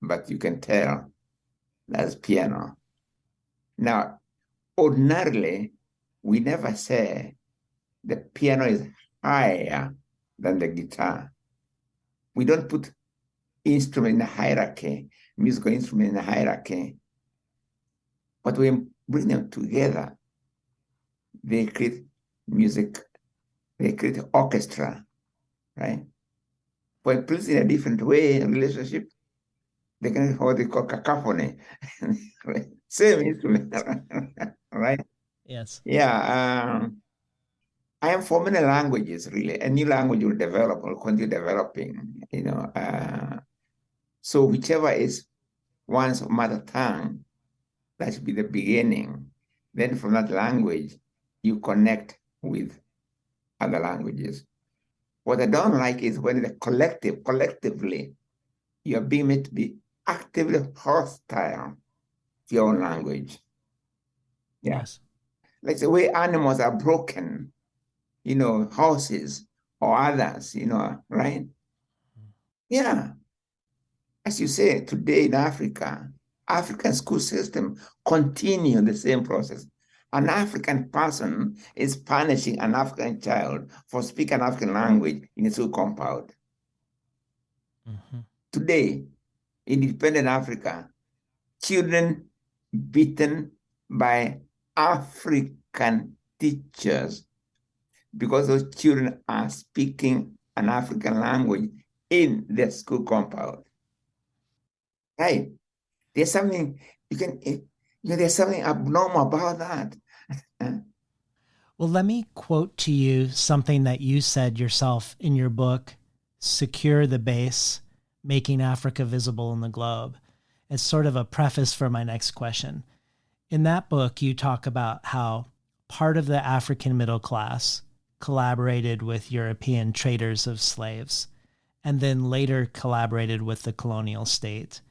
but you can tell that's piano. Now, ordinarily, we never say the piano is higher than the guitar. We don't put instrument in a hierarchy, musical instrument in a hierarchy, but we bring them together. They create music, they create orchestra, right? But placed in a different way in relationship, they can have what they call cacophony. Right? Same instrument, right? Yes. Yeah. I am for many languages, really. A new language will develop or continue developing, so whichever is one's mother tongue, that should be the beginning. Then from that language, you connect with other languages. What I don't like is when the collectively, you're being made to be actively hostile to your own language. Yeah. Yes. Like the way animals are broken, horses or others, right? Yeah. As you say, today in Africa, African school system continue the same process. An African person is punishing an African child for speaking an African language in a school compound. Mm-hmm. Today, in independent Africa, children beaten by African teachers because those children are speaking an African language in their school compound. Right? There's something there's something abnormal about that. Well, let me quote to you something that you said yourself in your book, Secure the Base, Making Africa Visible in the Globe. It's sort of a preface for my next question. In that book, you talk about how part of the African middle class collaborated with European traders of slaves, and then later collaborated with the colonial state,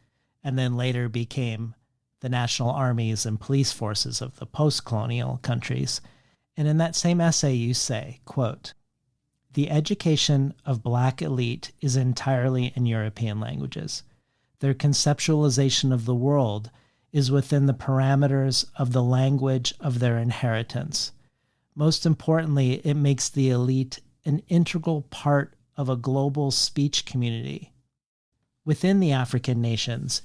and then later became the national armies and police forces of the post-colonial countries. And in that same essay, you say, quote, "The education of Black elite is entirely in European languages. Their conceptualization of the world is within the parameters of the language of their inheritance. Most importantly, it makes the elite an integral part of a global speech community. Within the African nations,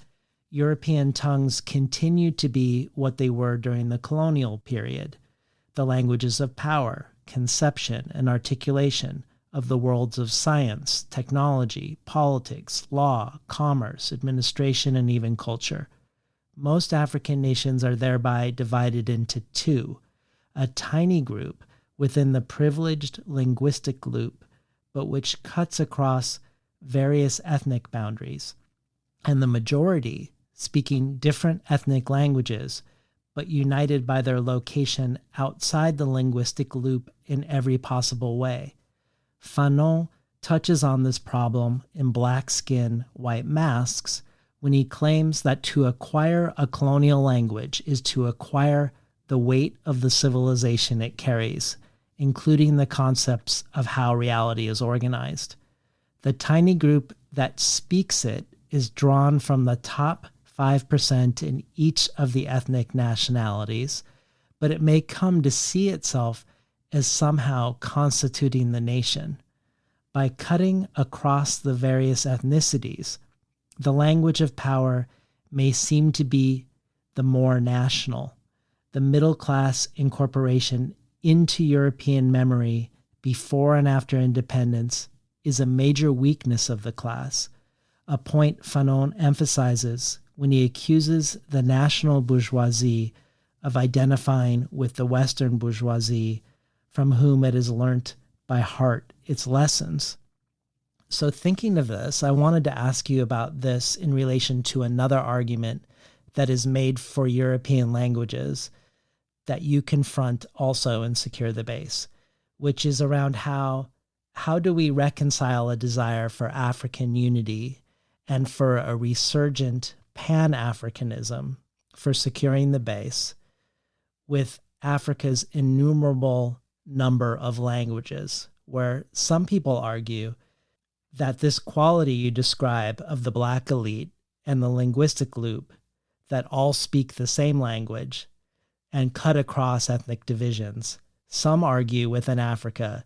European tongues continue to be what they were during the colonial period, the languages of power, conception, and articulation of the worlds of science, technology, politics, law, commerce, administration, and even culture. Most African nations are thereby divided into two, a tiny group within the privileged linguistic loop, but which cuts across various ethnic boundaries, and the majority speaking different ethnic languages, but united by their location outside the linguistic loop in every possible way. Fanon touches on this problem in Black Skin, White Masks when he claims that to acquire a colonial language is to acquire the weight of the civilization it carries, including the concepts of how reality is organized. The tiny group that speaks it is drawn from the top 5% in each of the ethnic nationalities, but it may come to see itself as somehow constituting the nation. By cutting across the various ethnicities, the language of power may seem to be the more national. The middle class incorporation into European memory before and after independence is a major weakness of the class, a point Fanon emphasizes when he accuses the national bourgeoisie of identifying with the Western bourgeoisie, from whom it has learnt by heart its lessons. So thinking of this, I wanted to ask you about this in relation to another argument that is made for European languages that you confront also in Secure the Base, which is around how do we reconcile a desire for African unity and for a resurgent Pan-Africanism for securing the base with Africa's innumerable number of languages, where some people argue that this quality you describe of the Black elite and the linguistic loop that all speak the same language and cut across ethnic divisions. Some argue within Africa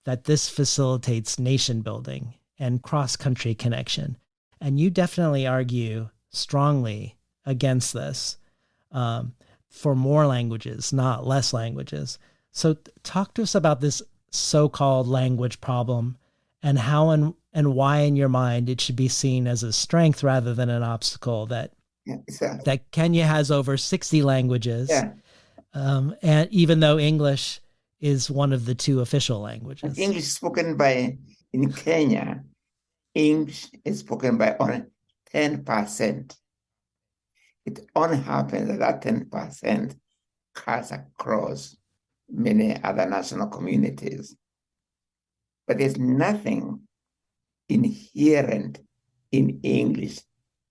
that this facilitates nation building and cross-country connection. And you definitely argue strongly against this, for more languages, not less languages. So talk to us about this so-called language problem and how and why in your mind it should be seen as a strength rather than an obstacle, that Kenya has over 60 languages. Yeah. And even though English is one of the two official languages. English is spoken by, in Kenya, English is spoken by only 10%. It only happens that 10% cuts across many other national communities. But there's nothing inherent in English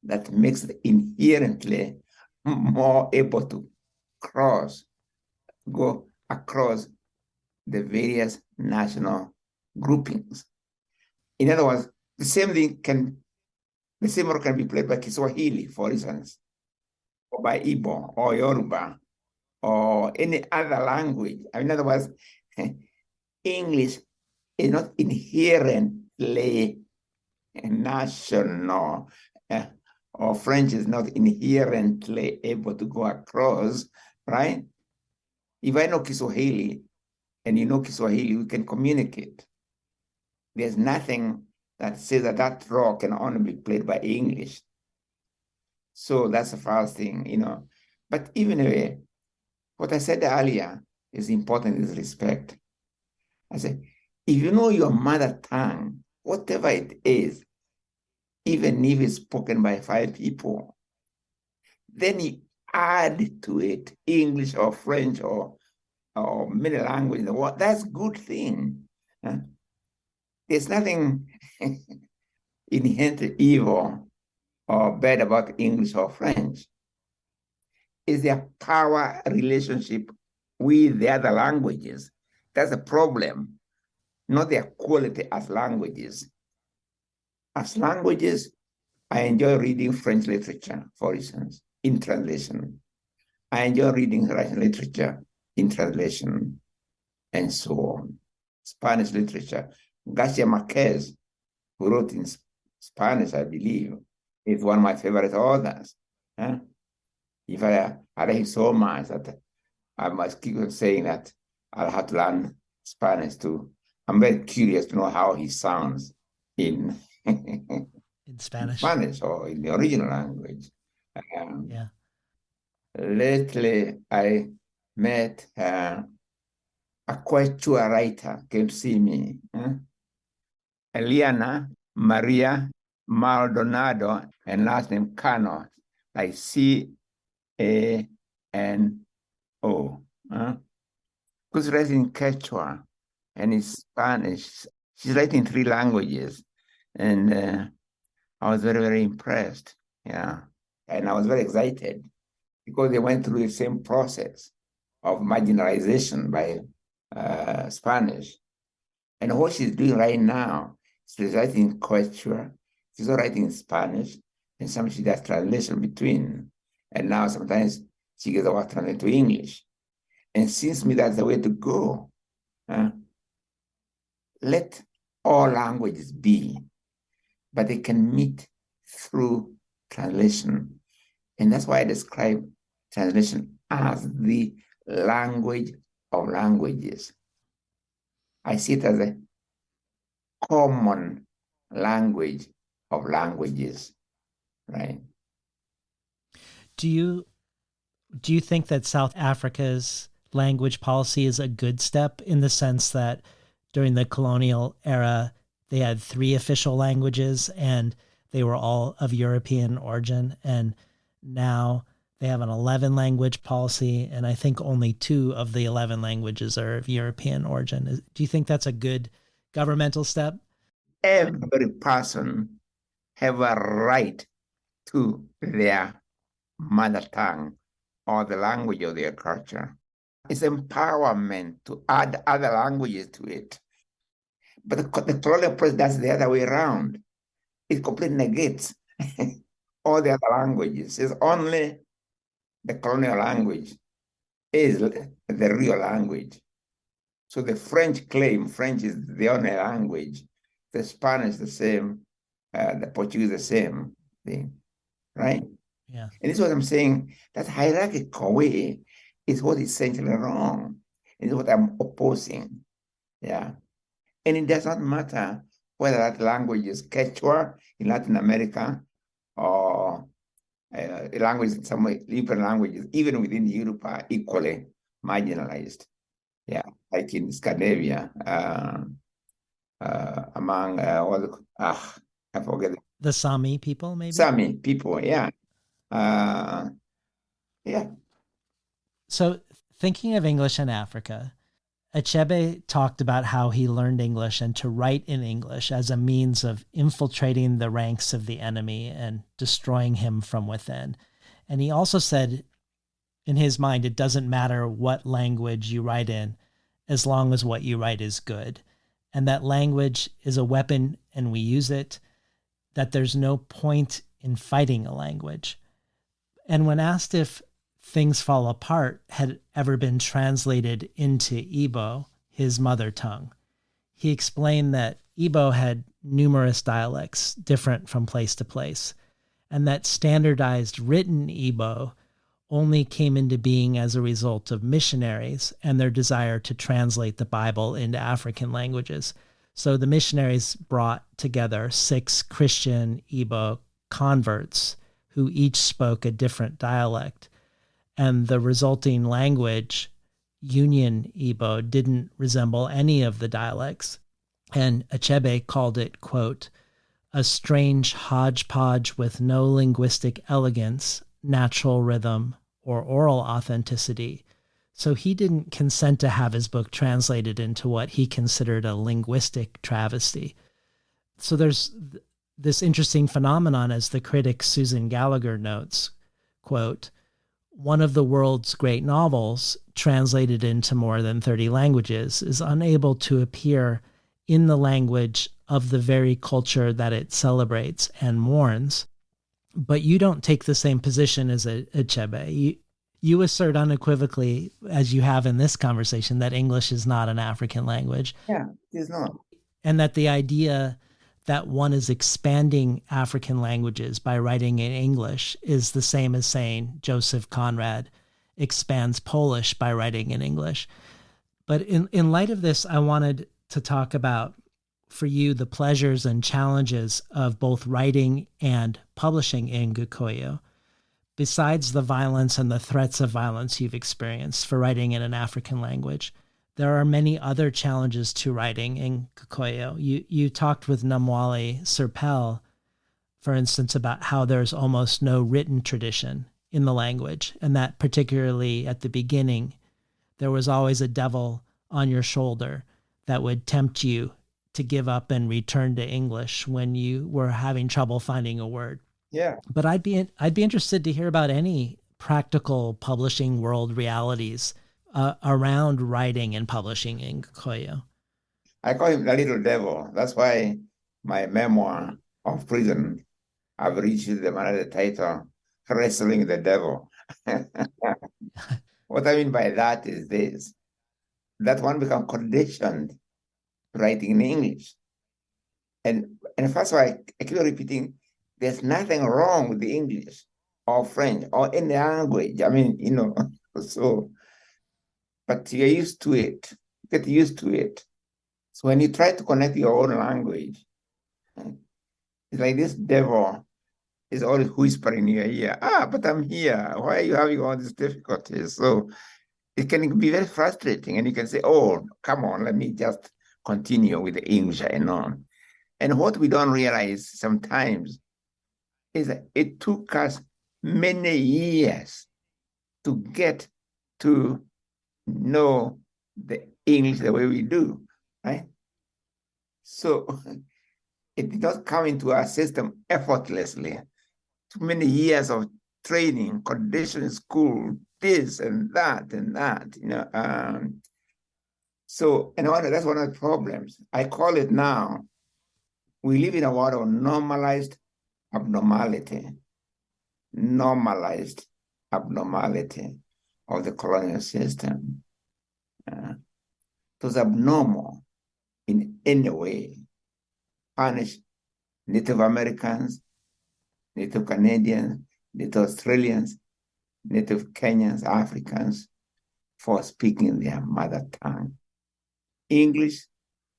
that makes it inherently more able to go across the various national groupings. In other words, the same role can be played by Kiswahili, for instance, or by Igbo or Yoruba or any other language. In other words, English is not inherently national, or French is not inherently able to go across, right? If I know Kiswahili and you know Kiswahili, we can communicate. There's nothing that says that role can only be played by English. So that's the first thing, But even what I said earlier is important, is respect. I said, if you know your mother tongue, whatever it is, even if it's spoken by 5 people, then you add to it English or French or many languages. That's a good thing. There's nothing inherently evil or bad about English or French. It's their power relationship with the other languages. That's a problem, not their quality as languages. As languages, I enjoy reading French literature, for instance, in translation. I enjoy reading Russian literature in translation, and so on. Spanish literature. Garcia Marquez, who wrote in Spanish, I believe, is one of my favorite authors. If I read him so much that I must keep saying that I'll have to learn Spanish too. I'm very curious to know how he sounds in Spanish. Spanish or in the original language. Yeah. Lately, I met a Quechua writer came to see me. Eliana Maria Maldonado, and last name Cano, like Cano. Who's writing Quechua and in Spanish. She's writing 3 languages. And I was very, very impressed. Yeah. And I was very excited because they went through the same process of marginalization by Spanish. And what she's doing right now, she's writing Quechua, she's also writing Spanish, and sometimes she does translation between. And now sometimes she gets about translated to English. And seems to me that's the way to go. Let all languages be, but they can meet through translation. And that's why I describe translation as the language of languages. I see it as a common language of languages, right? Do you think that South Africa's language policy is a good step, in the sense that during the colonial era, they had 3 official languages and they were all of European origin, and now they have an 11 language policy, and I think only 2 of the 11 languages are of European origin. Do you think that's a good governmental step? Every person have a right to their mother tongue or the language of their culture. It's empowerment to add other languages to it. But the colonial process does the other way around. It completely negates all the other languages. It's only the colonial language is the real language. So the French claim French is the only language, the Spanish the same, the Portuguese the same thing, right? Yeah. And this is what I'm saying, that hierarchical way is what is essentially wrong. It's what I'm opposing, yeah. And it does not matter whether that language is Quechua in Latin America or a language in some way, European languages, even within Europe, are equally marginalized. Yeah, like in Scandinavia, among I forget The Sami people, maybe? Sami people. Yeah, yeah. So, thinking of English in Africa, Achebe talked about how he learned English and to write in English as a means of infiltrating the ranks of the enemy and destroying him from within. And he also said, in his mind, it doesn't matter what language you write in as long as what you write is good. And that language is a weapon and we use it, that there's no point in fighting a language. And when asked if Things Fall Apart had ever been translated into Igbo, his mother tongue, he explained that Igbo had numerous dialects different from place to place, and that standardized written Igbo only came into being as a result of missionaries and their desire to translate the Bible into African languages. So the missionaries brought together 6 Christian Igbo converts who each spoke a different dialect. And the resulting language, Union Igbo, didn't resemble any of the dialects. And Achebe called it, quote, a strange hodgepodge with no linguistic elegance, natural rhythm, or oral authenticity. So he didn't consent to have his book translated into what he considered a linguistic travesty. So there's this interesting phenomenon, as the critic Susan Gallagher notes, quote, one of the world's great novels, translated into more than 30 languages, is unable to appear in the language of the very culture that it celebrates and mourns. But you don't take the same position as Achebe. You assert unequivocally, as you have in this conversation, that English is not an African language. Yeah, it's not. And that the idea that one is expanding African languages by writing in English is the same as saying Joseph Conrad expands Polish by writing in English. But in light of this, I wanted to talk about, for you, the pleasures and challenges of both writing and publishing in Gikuyu. Besides the violence and the threats of violence you've experienced for writing in an African language, there are many other challenges to writing in Gikuyu. You talked with Namwali Serpel, for instance, about how there's almost no written tradition in the language, and that particularly at the beginning, there was always a devil on your shoulder that would tempt you to give up and return to English when you were having trouble finding a word. Yeah. But I'd be interested to hear about any practical publishing world realities around writing and publishing in Gikuyu. I call him the little devil. That's why my memoir of prison, I've reached them under the title, Wrestling with the Devil. What I mean by that is this, that one becomes conditioned writing in English. And first of all, I keep repeating, there's nothing wrong with the English or French or any language. I mean, so, but you're used to it, get used to it. So when you try to connect your own language, it's like this devil is always whispering in your ear, but I'm here. Why are you having all these difficulties? So it can be very frustrating. And you can say, oh, come on, let me just continue with the English I know. And what we don't realize sometimes is that it took us many years to get to know the English the way we do, right? So it did not come into our system effortlessly. Too many years of training, conditioning, school, this and that, So, and that's one of the problems. I call it now, we live in a world of normalized abnormality. Normalized abnormality. of the colonial system. It was abnormal in any way. Punish Native Americans, Native Canadians, Native Australians, Native Kenyans, Africans for speaking their mother tongue. English,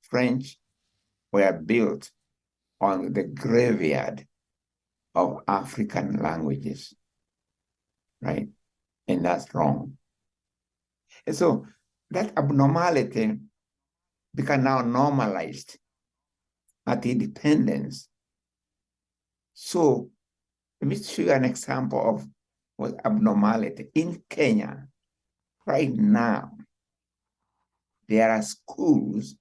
French were built on the graveyard of African languages, right? And that's wrong. And so that abnormality became now normalized at independence. So let me show you an example of what abnormality. In Kenya, right now, there are schools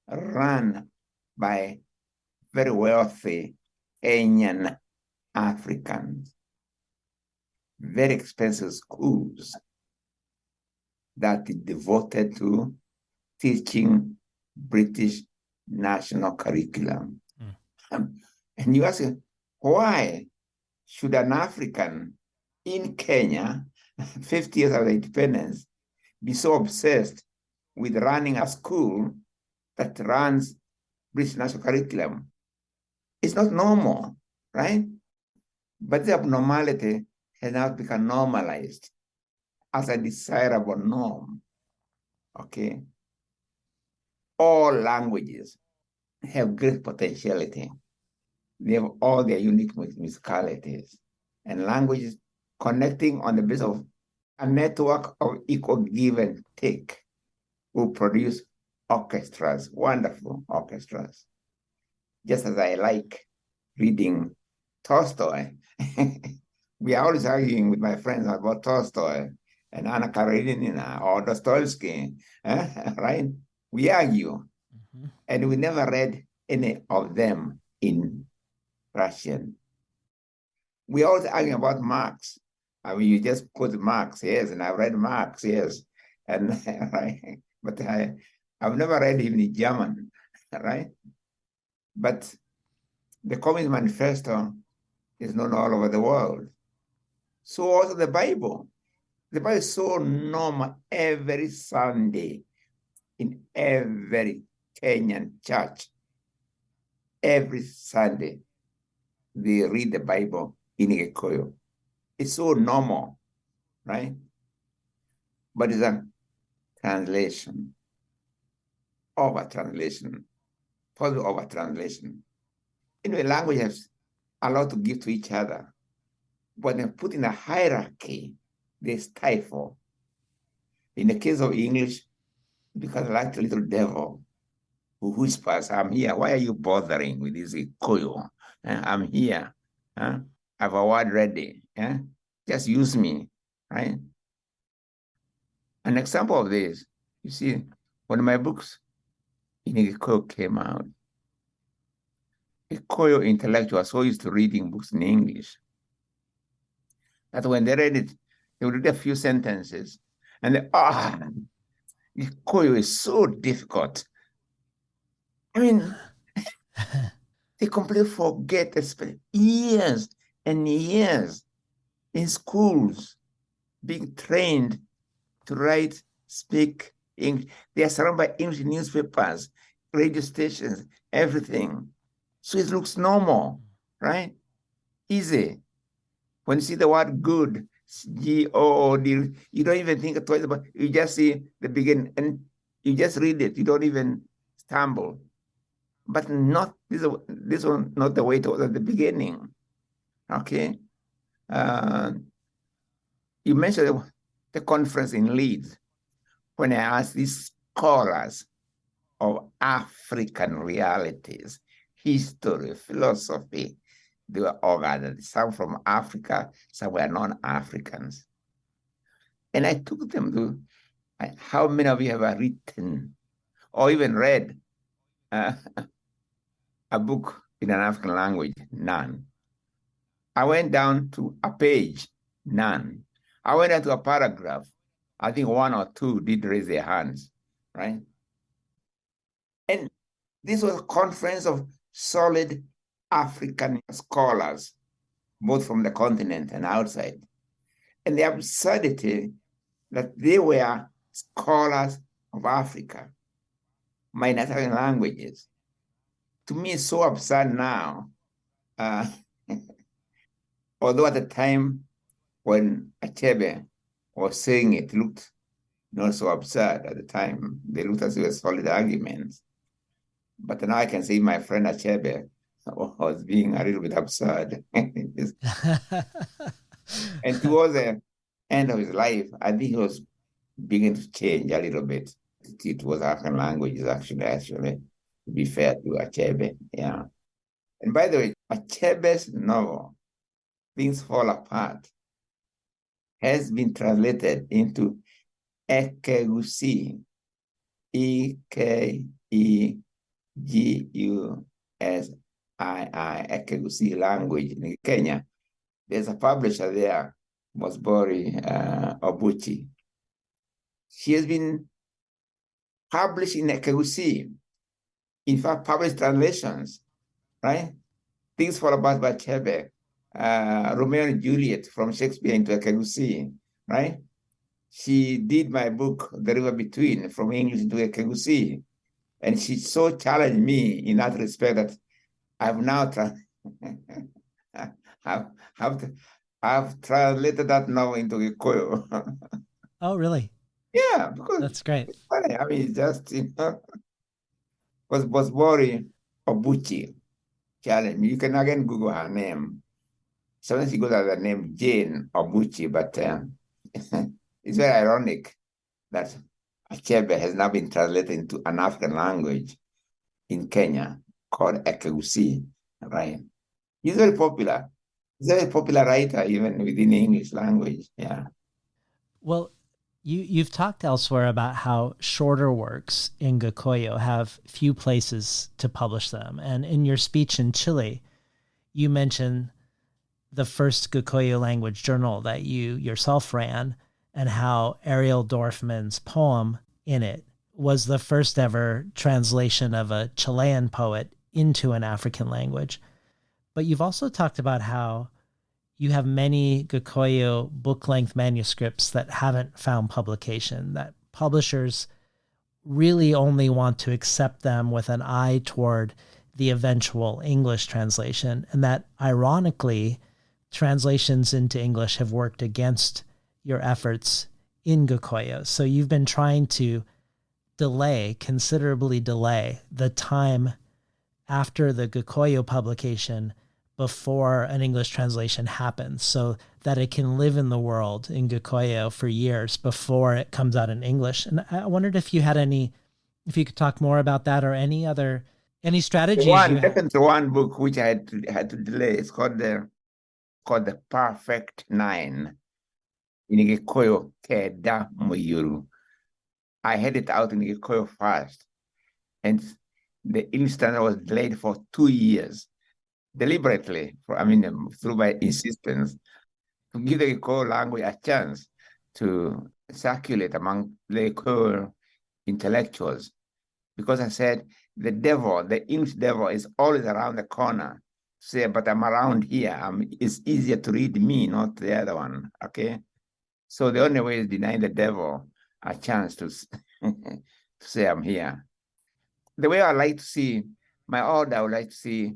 run by very wealthy Kenyan Africans, very expensive schools that are devoted to teaching British national curriculum. And you ask, why should an African in Kenya, 50 years of independence, be so obsessed with running a school that runs British national curriculum? It's not normal, right? But the abnormality has now become normalized as a desirable norm, okay? All languages have great potentiality. They have all their unique musicalities, and languages connecting on the basis of a network of equal give and take will produce orchestras, wonderful orchestras. Just as I like reading Tolstoy, we are always arguing with my friends about Tolstoy and Anna Karenina or Dostoevsky, right? We argue, and we never read any of them in Russian. We always argue about Marx. I mean, you just quote Marx, yes, and I've read Marx, yes, and right, but I've never read him in German, right? But the Communist Manifesto is known all over the world. So also the Bible. The Bible is so normal every Sunday in every Kenyan church. Every Sunday, they read the Bible in Gikuyu. It's so normal, right? But it's a translation, over-translation, possible over-translation. Anyway, language has a lot to give to each other. But when put in a hierarchy, they stifle. In the case of English, because like the little devil who whispers, I'm here. Why are you bothering with this Gikuyu? I'm here. I have a word ready. Just use me, right? An example of this, you see, when my books in Gikuyu came out, Gikuyu intellectuals so used to reading books in English that when they read it, they would read a few sentences and they, Gikuyu is so difficult. I mean, they completely forget, they spend years and years in schools being trained to write, speak English. They are surrounded by English newspapers, radio stations, everything. So it looks normal, right? Easy. When you see the word good, G-O-O-D, you don't even think twice about it. You just see the beginning and you just read it. You don't even stumble. But not this one, not the way it was at the beginning. Okay. You mentioned the conference in Leeds when I asked these scholars of African realities, history, philosophy, they were all gathered, some from Africa, some were non-Africans. And I took them to, how many of you have written or even read a book in an African language? None. I went down to a page, none. I went down to a paragraph. I think one or two did raise their hands, right? And this was a conference of solid African scholars, both from the continent and outside. And the absurdity that they were scholars of Africa, minus African languages. To me, it's so absurd now. Although at the time when Achebe was saying it looked not so absurd at the time. They looked as if it was solid arguments. But now I can see my friend Achebe was being a little bit absurd. And towards the end of his life, I think he was beginning to change a little bit. It was African languages, actually, to be fair to Achebe. Yeah. And by the way, Achebe's novel, Things Fall Apart, has been translated into Ekegusi, Ekegusi, Ekegusi language in Kenya. There's a publisher there, Mosbori Obuchi. She has been published in Ekegusi. In fact, published translations, right? Things Fall Apart by Chebe, Romeo and Juliet from Shakespeare into Ekegusi, right? She did my book, The River Between, from English into Ekegusi. And she so challenged me in that respect that I've now I've translated that novel into Gikuyu. Oh, really? Yeah, because that's great. It's funny. I mean, it's just, because Bosbori Obuchi challenged me. You can again Google her name. Sometimes she goes under the name Jane Obuchi, but it's very ironic that Achebe has now been translated into an African language in Kenya called Ekegusi, right? He's very popular. He's a very popular writer, even within the English language. Yeah. Well, you've talked elsewhere about how shorter works in Gikuyu have few places to publish them. And in your speech in Chile, you mentioned the first Gikuyu language journal that you yourself ran, and how Ariel Dorfman's poem in it was the first ever translation of a Chilean poet into an African language. But you've also talked about how you have many Gikuyu book-length manuscripts that haven't found publication, that publishers really only want to accept them with an eye toward the eventual English translation, and that ironically, translations into English have worked against your efforts in Gikuyu. So you've been trying to considerably delay the time after the Gikuyu publication before an English translation happens, so that it can live in the world in Gikuyu for years before it comes out in English. And I wondered if you could talk more about that, or any strategies. Definitely one book which I had to delay. It's called the Perfect Nine. In Gikuyu, Keda Muyuru. I had it out in Gikuyu first, and the English translation was delayed for 2 years. Deliberately, through my insistence, to give the Gikuyu language a chance to circulate among the Gikuyu intellectuals. Because I said, the English devil is always around the corner. Say, but I'm around here. It's easier to read me, not the other one, okay? So the only way is denying the devil a chance to say I'm here. The way I like to see my order, I would like to see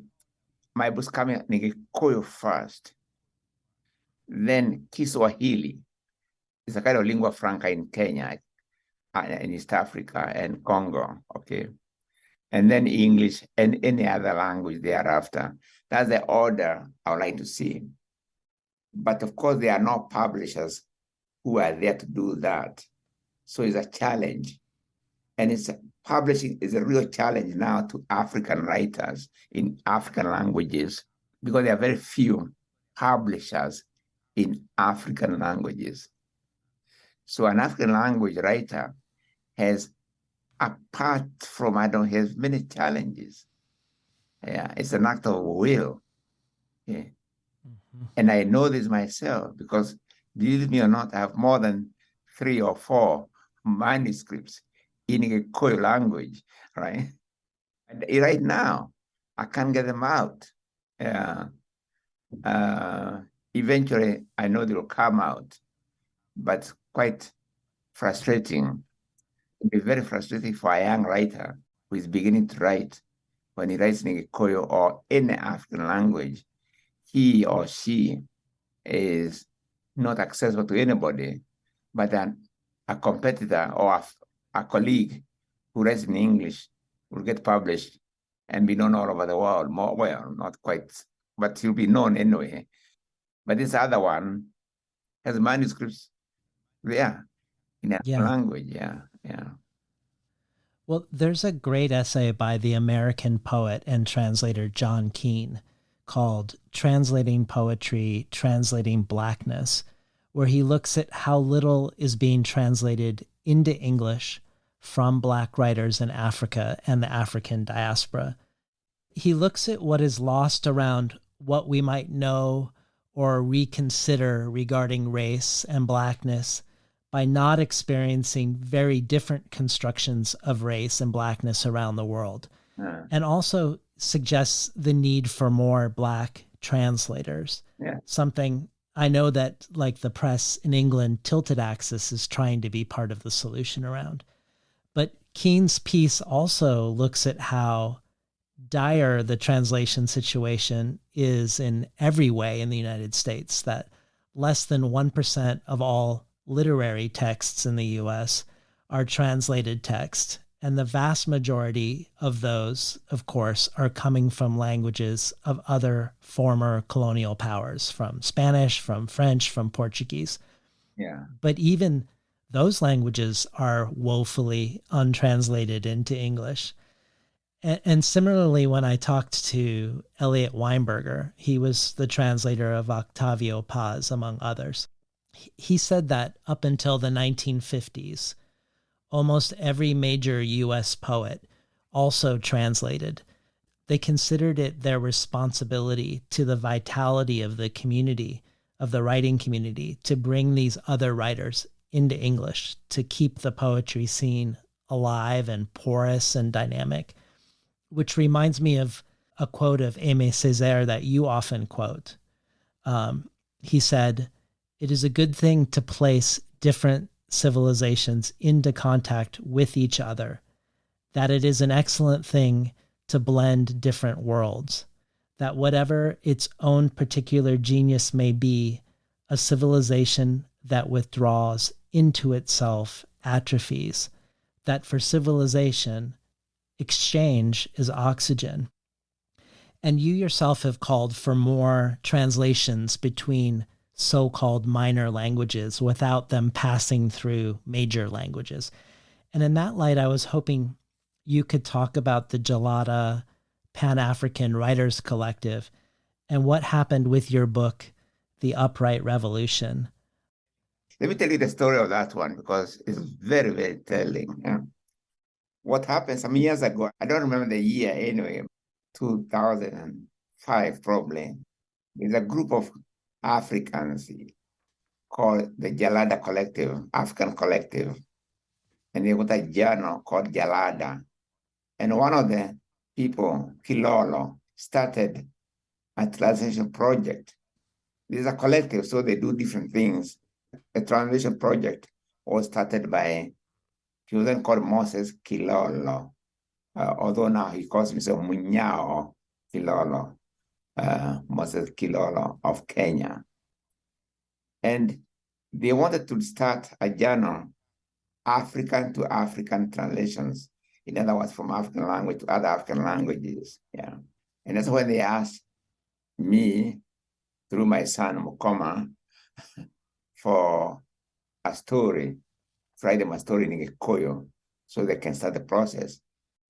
my books coming in Gikuyu first, then Kiswahili. It's a kind of lingua franca in Kenya, in East Africa and Congo, okay? And then English and any other language thereafter. That's the order I would like to see. But of course, there are no publishers who are there to do that. So it's a challenge. And publishing is a real challenge now to African writers in African languages, because there are very few publishers in African languages. So an African language writer has, apart from has many challenges. Yeah, it's an act of will. Yeah. Mm-hmm. And I know this myself, because believe me or not, I have more than 3 or 4 manuscripts in a Gikuyu language, right? And right now, I can't get them out. Eventually, I know they will come out, but quite frustrating. It can be very frustrating for a young writer who is beginning to write. When he writes in Gikuyu or any African language, he or she is not accessible to anybody, but a competitor or a colleague who writes in English will get published and be known all over the world. More, well, not quite, but he'll be known anyway. But this other one has manuscripts there in a language. Yeah. Well, there's a great essay by the American poet and translator John Keane called Translating Poetry, Translating Blackness, where he looks at how little is being translated into English from Black writers in Africa and the African diaspora. He looks at what is lost around what we might know or reconsider regarding race and Blackness by not experiencing very different constructions of race and Blackness around the world. And also suggests the need for more Black translators. Something I know that like the press in England, Tilted Axis is trying to be part of the solution around. But Keane's piece also looks at how dire the translation situation is in every way in the United States, that less than 1% of all literary texts in the US are translated text. And the vast majority of those, of course, are coming from languages of other former colonial powers, from Spanish, from French, from Portuguese. But even those languages are woefully untranslated into English. And similarly, when I talked to Elliot Weinberger, he was the translator of Octavio Paz, among others. He said that up until the 1950s, almost every major U.S. poet also translated. They considered it their responsibility to the vitality of the community, of the writing community, to bring these other writers into English, to keep the poetry scene alive and porous and dynamic, which reminds me of a quote of Aimé Césaire that you often quote. He said, "It is a good thing to place different civilizations into contact with each other, that it is an excellent thing to blend different worlds, that whatever its own particular genius may be, a civilization that withdraws into itself atrophies, that for civilization, exchange is oxygen." And you yourself have called for more translations between so-called minor languages without them passing through major languages. And in that light, I was hoping you could talk about the Gelada Pan-African Writers Collective and what happened with your book, The Upright Revolution. Let me tell you the story of that one because it's very, very telling. What happened some years ago, I don't remember the year anyway, 2005 probably, there's a group of Africans called the Gelada Collective, African Collective, and they got a journal called Gelada. And one of the people, Kilolo, started a translation project. This is a collective, so they do different things. The translation project was started by, he was then called Moses Kilolo, although now he calls himself Munyao Kilolo, Moses Kilolo of Kenya. And they wanted to start a journal, African to African translations. In other words, from African language to other African languages. And that's when they asked me, through my son Mukoma, for a story, write them a story in Gikuyu so they can start the process.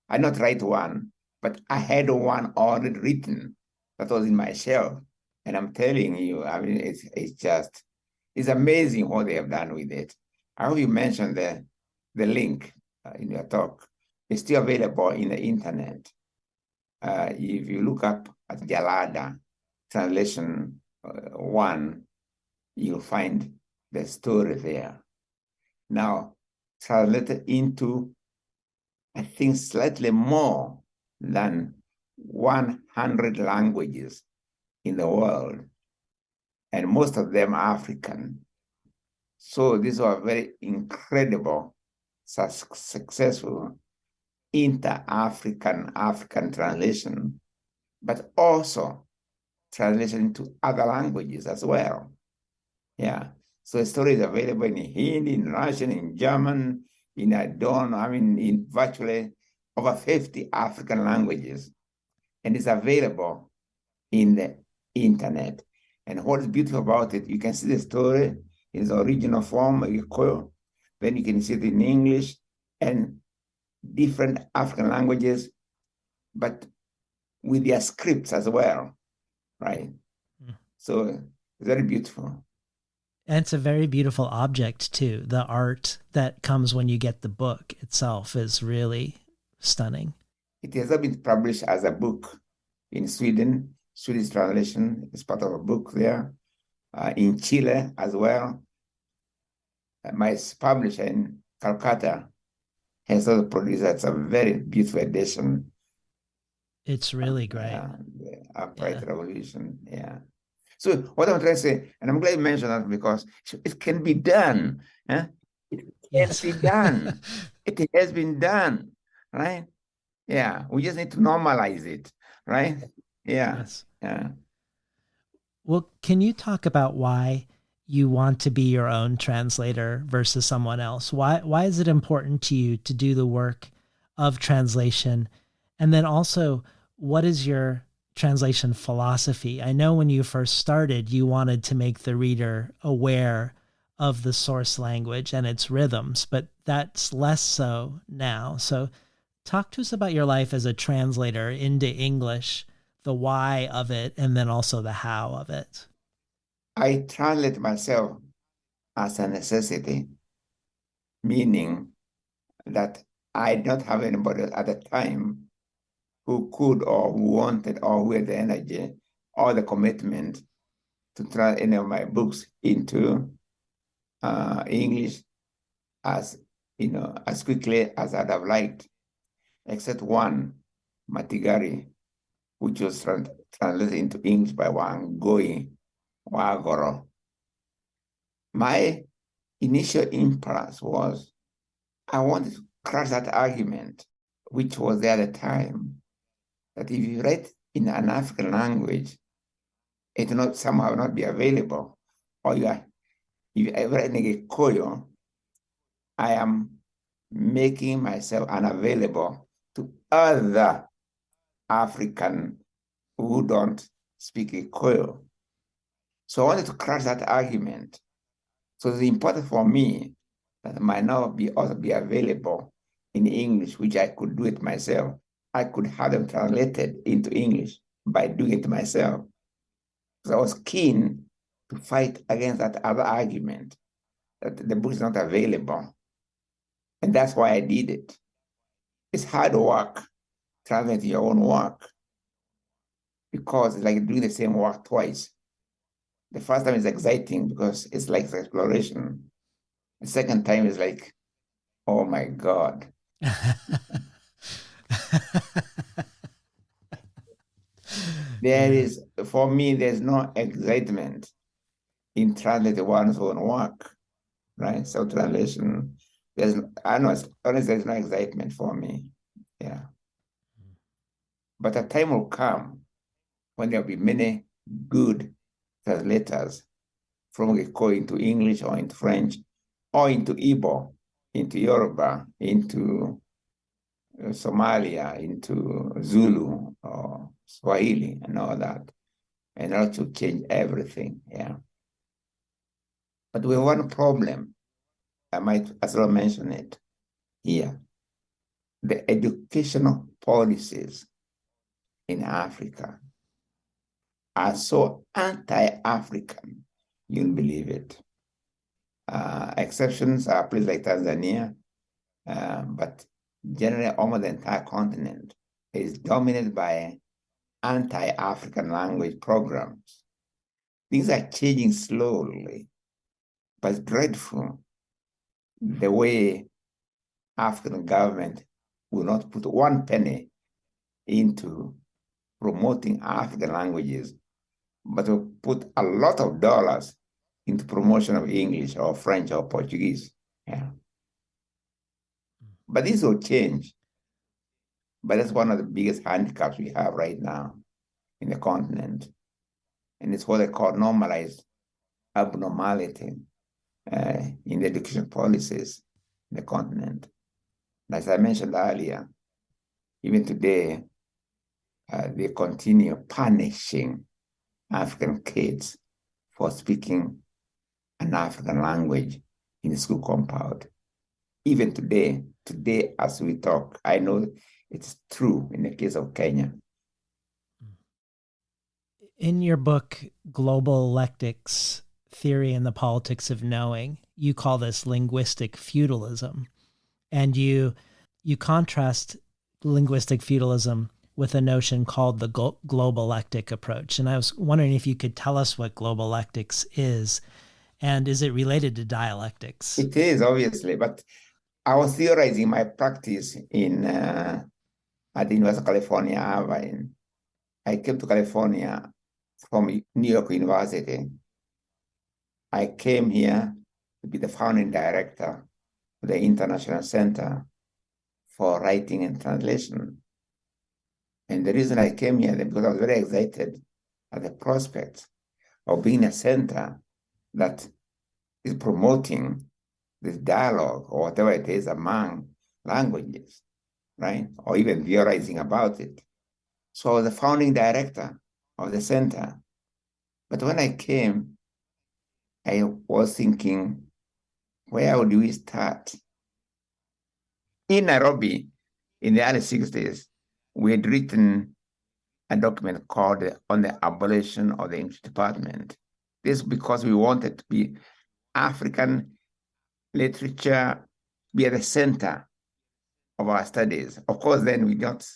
I not write one, but I had one already written that was in my shelf. And I'm telling you, I mean, it's amazing what they have done with it. I hope you mentioned the link in your talk. It's still available in the internet. If you look up at Gelada translation 1, you'll find the story there. Now, translated into, I think, slightly more than 100 languages in the world, and most of them African. So these were very incredible, successful African translation, but also translation into other languages as well. Yeah. So the story is available in Hindi, in Russian, in German, in virtually over 50 African languages. And it's available in the internet. And what is beautiful about it, you can see the story in its original form, Gikuyu, then you can see it in English and different African languages, but with their scripts as well, right? Mm. So very beautiful. And it's a very beautiful object too. The art that comes when you get the book itself is really stunning. It has not been published as a book in Sweden. Swedish translation is part of a book there. In Chile as well. My publisher in Calcutta has also produced it. It's a very beautiful edition. It's really great. The Upright Revolution, yeah. So what I'm trying to say, and I'm glad you mentioned that because it can be done. Eh? It can be done. It has been done, right? Yeah, we just need to normalize it, right? Yeah. Yes. Yeah. Well, can you talk about why you want to be your own translator versus someone else? Why is it important to you to do the work of translation? And then also, what is your translation philosophy? I know when you first started, you wanted to make the reader aware of the source language and its rhythms, but that's less so now. So talk to us about your life as a translator into English, the why of it, and then also the how of it. I translate myself as a necessity, meaning that I don't have anybody at the time who could or who wanted or who had the energy or the commitment to translate any of my books into English as quickly as I'd have liked, except one, Matigari, which was translated into English by Wangui Wagoro. My initial impulse was I wanted to crush that argument, which was there at the time, that if you write in an African language, it will not somehow not be available. Or if you write in Gikuyu, I am making myself unavailable to other African who don't speak Gikuyu. So I wanted to crush that argument. So it's important for me that it might now also be available in English, which I could do it myself. I could have them translated into English by doing it myself. So I was keen to fight against that other argument that the book is not available. And that's why I did it. It's hard work, translating your own work, because it's like doing the same work twice. The first time is exciting because it's like exploration. The second time is like, oh my God. For me, there's no excitement in translating one's own work, right? So translation, there's no excitement for me, yeah. But a time will come when there'll be many good translators from Gikuyu into English or into French or into Igbo, into Yoruba, into Somalia, into Zulu or Swahili and all that, and also change everything, yeah. But we have one problem, I might as well mention it here. The educational policies in Africa are so anti-African, you won't believe it. Exceptions are places like Tanzania, but generally almost the entire continent is dominated by anti-African language programs. Things are changing slowly, but it's dreadful the way African government will not put one penny into promoting African languages, but will put a lot of dollars into promotion of English or French or Portuguese. Yeah. But this will change. But that's one of the biggest handicaps we have right now in the continent. And it's what they call normalized abnormality in the education policies in the continent. And as I mentioned earlier, even today, they continue punishing African kids for speaking an African language in the school compound. Even today as we talk, I know it's true in the case of Kenya. In your book, Global Lectics, Theory and the Politics of Knowing, you call this linguistic feudalism. And you contrast linguistic feudalism with a notion called the global lectic approach. And I was wondering if you could tell us what global lectics is, and is it related to dialectics? It is, obviously, but I was theorizing my practice at the University of California, Irvine. I came to California from New York University. I came here to be the founding director of the International Center for Writing and Translation. And the reason I came here is because I was very excited at the prospect of being a center that is promoting this dialogue or whatever it is among languages, right? Or even theorizing about it. So I was the founding director of the center. But when I came, I was thinking, where would we start? In Nairobi, in the early 60s, we had written a document called On the Abolition of the English Department. This because we wanted to be African literature, be at the center of our studies. Of course, then we don't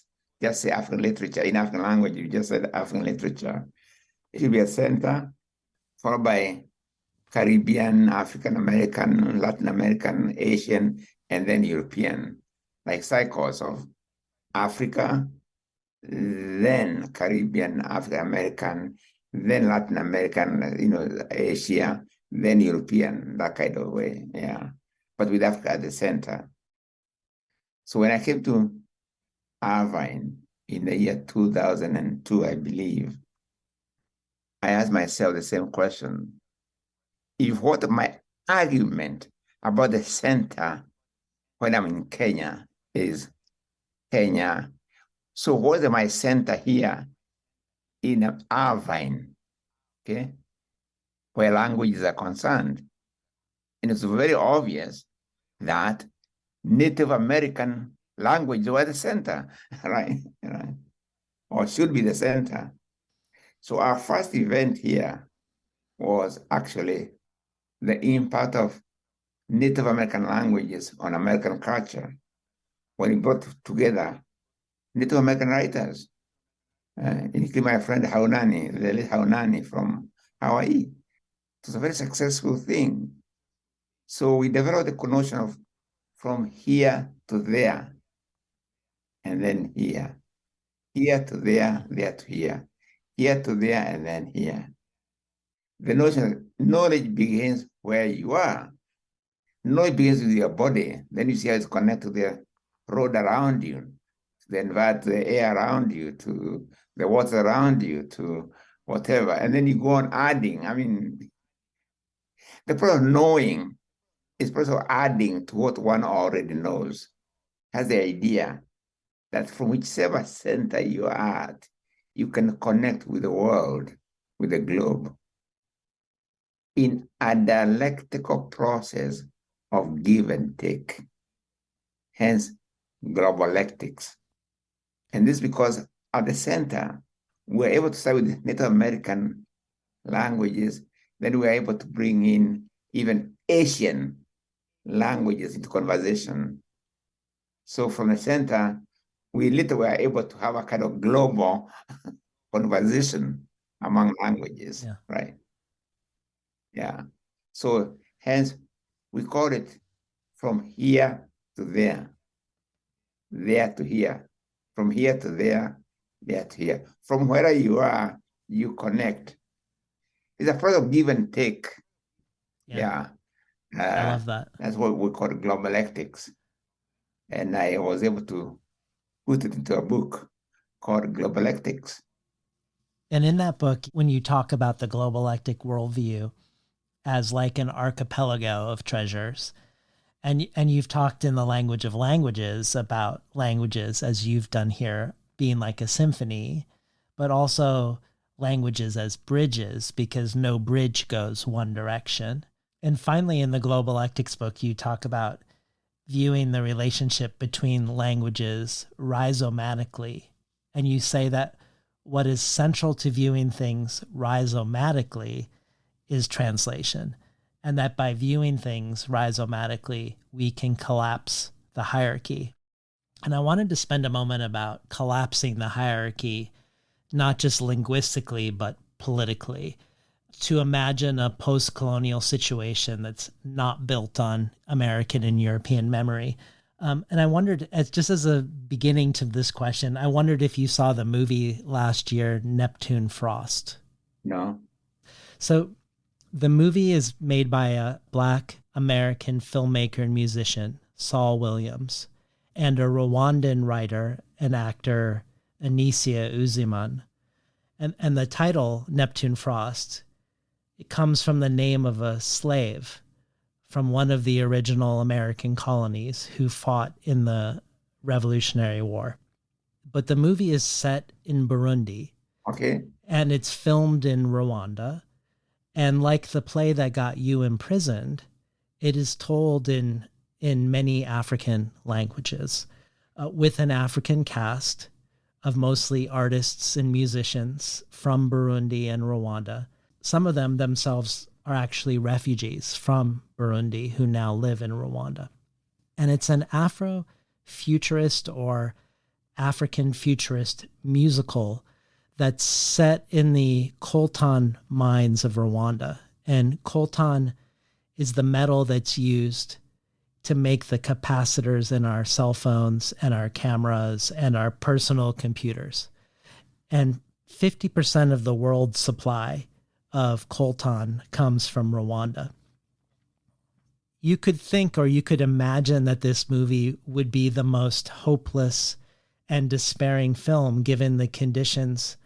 just say African literature in African language, you just said African literature. It should be a center, followed by Caribbean, African American, Latin American, Asian, and then European, like cycles of Africa, then Caribbean, African American, then Latin American, Asia, then European, that kind of way, yeah. But with Africa at the center. So when I came to Irvine in the year 2002, I believe, I asked myself the same question. If what my argument about the center when I'm in Kenya is Kenya, so what is my center here in Irvine, okay, where languages are concerned? And it's very obvious that Native American languages were the center, right? Or should be the center. So our first event here was actually the impact of Native American languages on American culture when we brought together Native American writers, including my friend Haunani, the late Haunani from Hawaii. It was a very successful thing. So we developed the notion of from here to there, and then here to there, there to here to there, and then here. The notion of knowledge begins where you are. Knowledge begins with your body. Then you see how it's connected to the road around you, to the air around you, to the water around you, to whatever. And then you go on adding. I mean, the process of knowing is the process of adding to what one already knows. Has the idea that from whichever center you are at, you can connect with the world, with the globe, in a dialectical process of give and take, hence global lectics. And this because at the center, we're able to start with Native American languages, then we're able to bring in even Asian languages into conversation. So from the center, we literally were able to have a kind of global conversation among languages, right? Yeah. So hence, we call it from here to there to here, from here to there to here. From wherever you are, you connect. It's a process of give and take. Yeah. Yeah. I love that. That's what we call global ethics. And I was able to put it into a book called Global Ethics. And in that book, when you talk about the global eclectic worldview as like an archipelago of treasures, and you've talked in the language of languages about languages as you've done here being like a symphony, but also languages as bridges because no bridge goes one direction. And finally, in the Global Eclectics book, you talk about viewing the relationship between languages rhizomatically. And you say that what is central to viewing things rhizomatically is translation. And that by viewing things rhizomatically, we can collapse the hierarchy. And I wanted to spend a moment about collapsing the hierarchy, not just linguistically, but politically, to imagine a post-colonial situation that's not built on American and European memory. And I wondered, just as a beginning to this question, I wondered if you saw the movie last year, Neptune Frost. No. So the movie is made by a Black American filmmaker and musician, Saul Williams, and a Rwandan writer and actor, Anisia Uziman. And the title, Neptune Frost, it comes from the name of a slave from one of the original American colonies who fought in the Revolutionary War. But the movie is set in Burundi. Okay. And it's filmed in Rwanda. And like the play that got you imprisoned, it is told in many African languages with an African cast of mostly artists and musicians from Burundi and Rwanda. Some of them themselves are actually refugees from Burundi who now live in Rwanda. And it's an Afro-futurist or African futurist musical that's set in the coltan mines of Rwanda. And coltan is the metal that's used to make the capacitors in our cell phones and our cameras and our personal computers. And 50% of the world's supply of coltan comes from Rwanda. You could think, or you could imagine, that this movie would be the most hopeless and despairing film given the conditions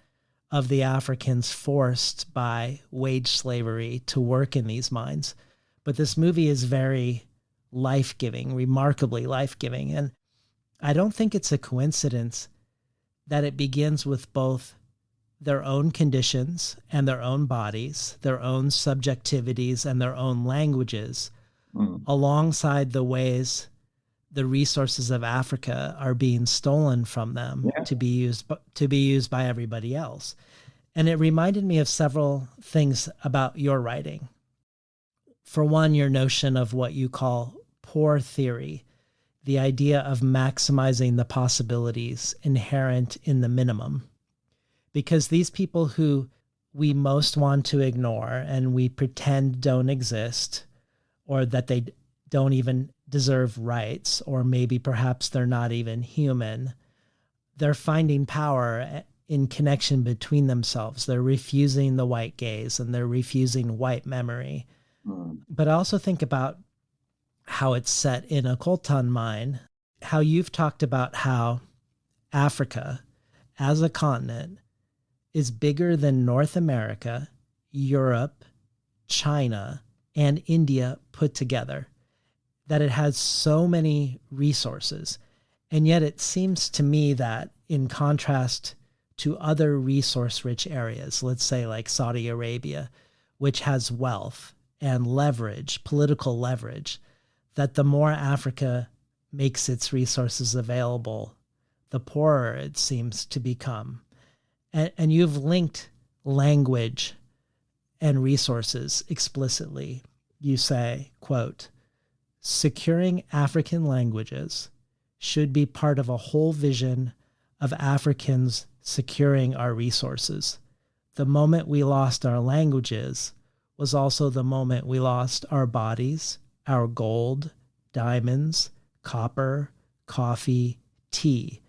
of the Africans forced by wage slavery to work in these mines. But this movie is very life-giving, remarkably life-giving. And I don't think it's a coincidence that it begins with both their own conditions and their own bodies, their own subjectivities and their own languages, alongside the ways the resources of Africa are being stolen from them to be used by everybody else. And it reminded me of several things about your writing. For one, your notion of what you call poor theory, the idea of maximizing the possibilities inherent in the minimum. Because these people who we most want to ignore and we pretend don't exist, or that they don't even deserve rights, or maybe perhaps they're not even human, they're finding power in connection between themselves. They're refusing the white gaze and they're refusing white memory. But I also think about how it's set in a coltan mine, how you've talked about how Africa as a continent is bigger than North America, Europe, China, and India put together, that it has so many resources. And yet it seems to me that in contrast to other resource-rich areas, let's say like Saudi Arabia, which has wealth and leverage, political leverage, that the more Africa makes its resources available, the poorer it seems to become. And you've linked language and resources explicitly. You say, quote, "Securing African languages should be part of a whole vision of Africans securing our resources. The moment we lost our languages was also the moment we lost our bodies, our gold, diamonds, copper, coffee, tea.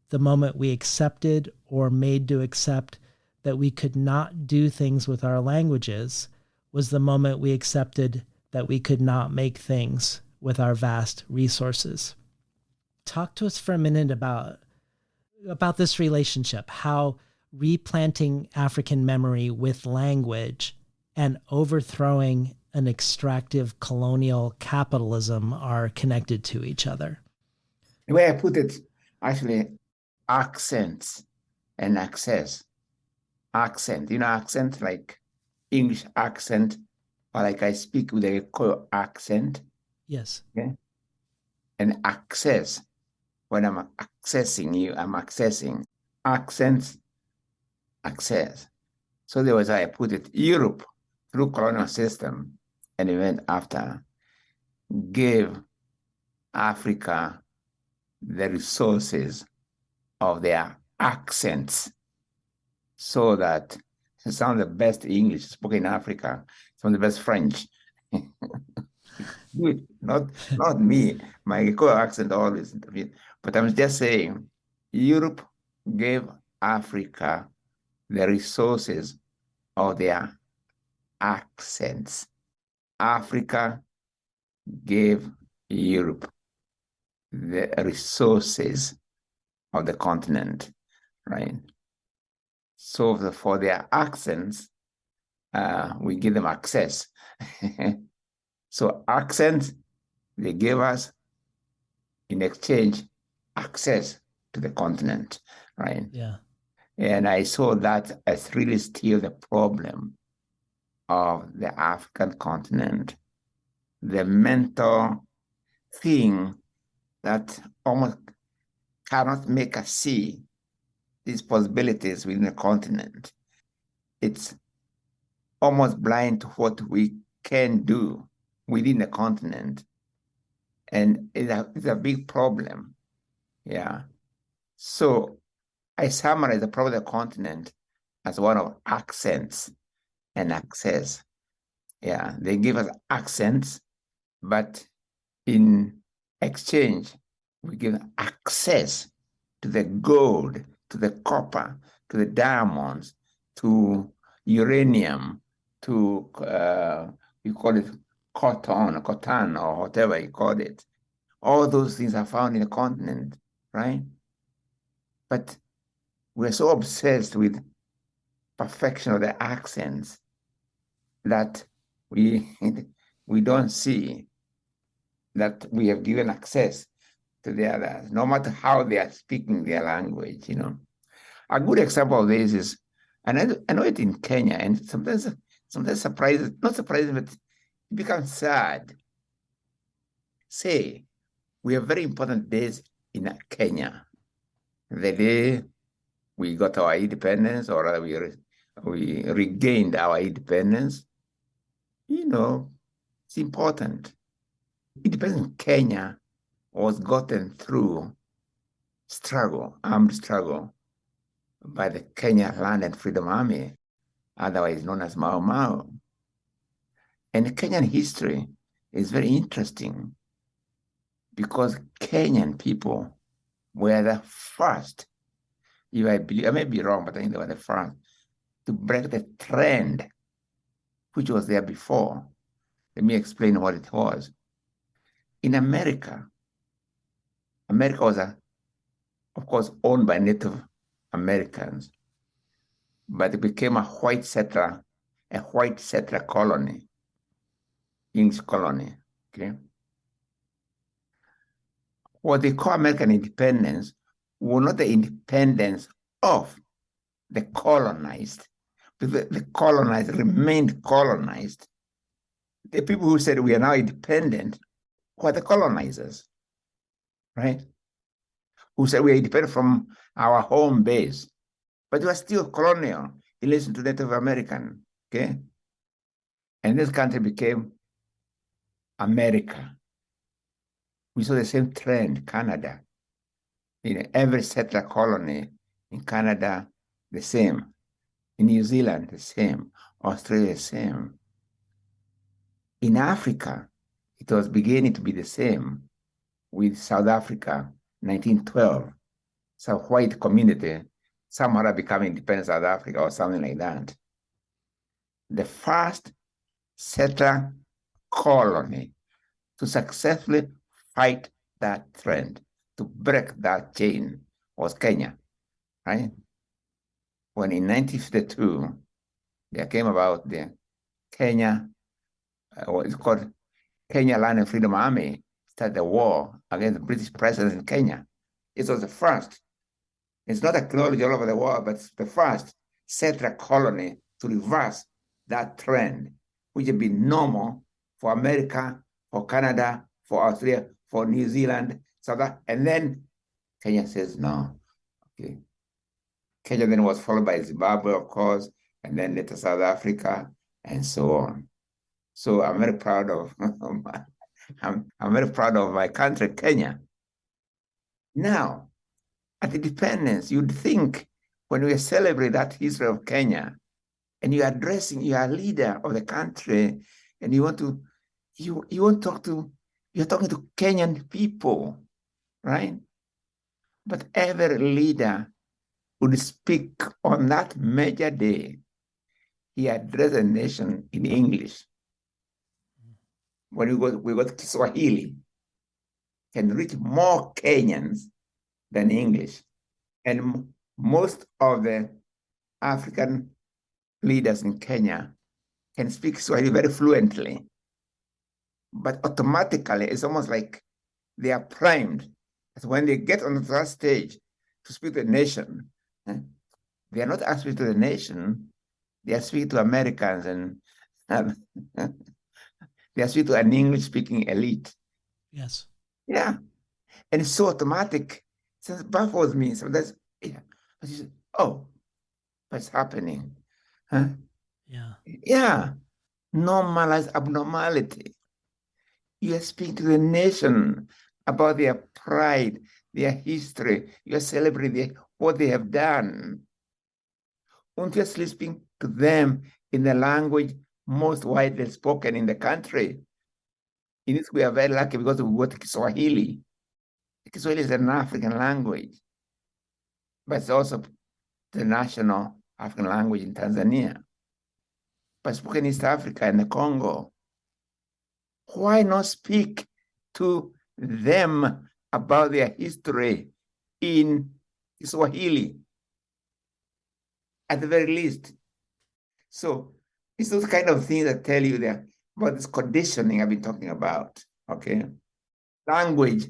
The moment we accepted or made to accept that we could not do things with our languages was the moment we accepted that we could not make things with our vast resources. Talk to us for a minute about this relationship, how replanting African memory with language and overthrowing an extractive colonial capitalism are connected to each other. The way I put it, actually, accents and access. Accent, accent like English accent, or like I speak with a Gikuyu accent. Yes. Okay. And access, when I'm accessing you, I'm accessing accents, access. So there was, I put it, Europe through colonial system and event after gave Africa the resources of their accents so that some of the best English spoken in Africa, some of the best French. not me. My Gikuyu accent always intervened. But I'm just saying, Europe gave Africa the resources of their accents. Africa gave Europe the resources of the continent, right? So for their accents, we give them access. So accents, they gave us, in exchange, access to the continent, right? Yeah. And I saw that as really still the problem of the African continent, the mental thing that almost cannot make us see these possibilities within the continent. It's almost blind to what we can do within the continent. And it's a big problem. Yeah. So I summarize the problem of the continent as one of accents and access. Yeah, they give us accents, but in exchange, we give access to the gold, to the copper, to the diamonds, to uranium, to, you call it cotton, or whatever you call it. All those things are found in the continent, right? But we're so obsessed with perfection of the accents that we don't see that we have given access to the others, no matter how they are speaking their language, A good example of this is, and I know it in Kenya, and sometimes surprising, not surprising, but it becomes sad. Say, we have very important days in Kenya. The day we got our independence, or rather we regained our independence, it's important. Independence in Kenya was gotten through armed struggle by the Kenya Land and Freedom Army, otherwise known as Mau Mau. And Kenyan history is very interesting because Kenyan people were the first, if I believe, I may be wrong, but I think they were the first to break the trend which was there before. Let me explain what it was. In America was, of course, owned by Native Americans, but it became a white settler colony, English colony, okay? What they call American independence was not the independence of the colonized, but the colonized remained colonized. The people who said we are now independent were the colonizers, right? Who said we are independent from our home base, but we are still colonial in relation to Native American, okay? And this country became America. We saw the same trend, Canada. In every settler colony in Canada, the same. In New Zealand, the same. Australia, the same. In Africa, it was beginning to be the same with South Africa, 1912. It's a white community, some other becoming independent South Africa or something like that. The first settler colony to successfully fight that trend, to break that chain, was Kenya, right? When in 1952, there came about the Kenya, what is called Kenya Land and Freedom Army, started the war against the British presence in Kenya. It was the first. It's not acknowledged all over the world, but it's the first settler colony to reverse that trend, which had been normal for America, for Canada, for Australia, for New Zealand, South Africa, and then Kenya says no. Okay. Kenya then was followed by Zimbabwe, of course, and then later South Africa, and so on. So I'm very proud of I'm very proud of my country, Kenya. Now, at the independence, you'd think when we celebrate that history of Kenya, and you're addressing, you're a leader of the country, and you want to talk to, you're talking to Kenyan people, right? But every leader would speak on that major day. He addressed the nation in English. When we got Kiswahili, can reach more Kenyans than English. And most of the African leaders in Kenya can speak Swahili very fluently. But automatically, it's almost like they are primed. That when they get on that stage to speak to the nation, they are not speaking to the nation, they are speaking to Americans and they are speaking to an English-speaking elite. Yes. Yeah. And it's so automatic. It baffles me. So that's, yeah. But you say, oh, what's happening? Huh? Yeah. Yeah. Normalize abnormality. You are speaking to the nation about their pride, their history. You are celebrating what they have done. Obviously speaking to them in the language most widely spoken in the country. In this, we are very lucky because we got Kiswahili. Kiswahili is an African language, but it's also the national African language in Tanzania, but spoken in East Africa and the Congo. Why not speak to them about their history in Kiswahili, at the very least? So it's those kind of things that tell you that about this conditioning I've been talking about, okay? Language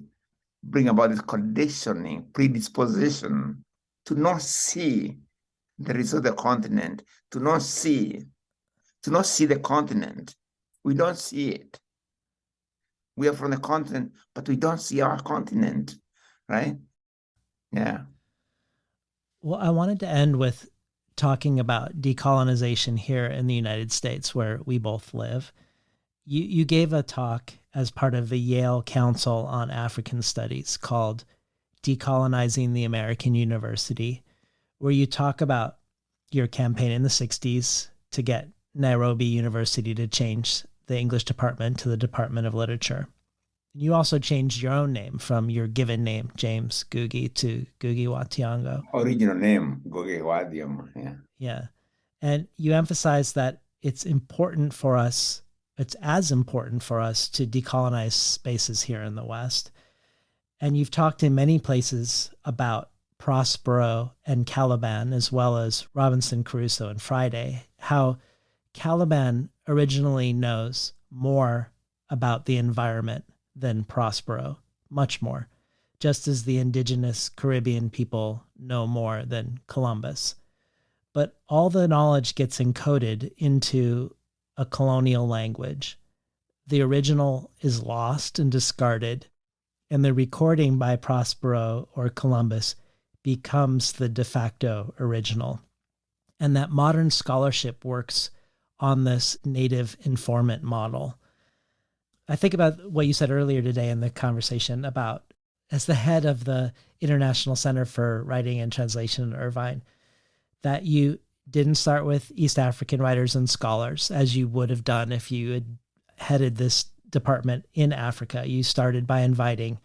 bring about this conditioning, predisposition to not see the rest of the continent, to not see the continent. We don't see it. We are from the continent, but we don't see our continent, right? Yeah. Well, I wanted to end with talking about decolonization here in the United States, where we both live. You gave a talk as part of the Yale Council on African Studies called Decolonizing the American University, where you talk about your campaign in the 60s to get Nairobi University to change the English department to the Department of Literature. You also changed your own name from your given name, James Ngũgĩ, to Ngũgĩ wa Thiong'o. Original name, Ngũgĩ wa Thiong'o, yeah. Yeah. And you emphasize that it's important for us, it's as important for us to decolonize spaces here in the West. And you've talked in many places about Prospero and Caliban, as well as Robinson Crusoe and Friday, how Caliban originally knows more about the environment than Prospero, much more, just as the indigenous Caribbean people know more than Columbus. But all the knowledge gets encoded into a colonial language. The original is lost and discarded, and the recording by Prospero or Columbus becomes the de facto original. And that modern scholarship works on this native informant model. I think about what you said earlier today in the conversation about, as the head of the International Center for Writing and Translation in Irvine, that you didn't start with East African writers and scholars, as you would have done if you had headed this department in Africa. You started by inviting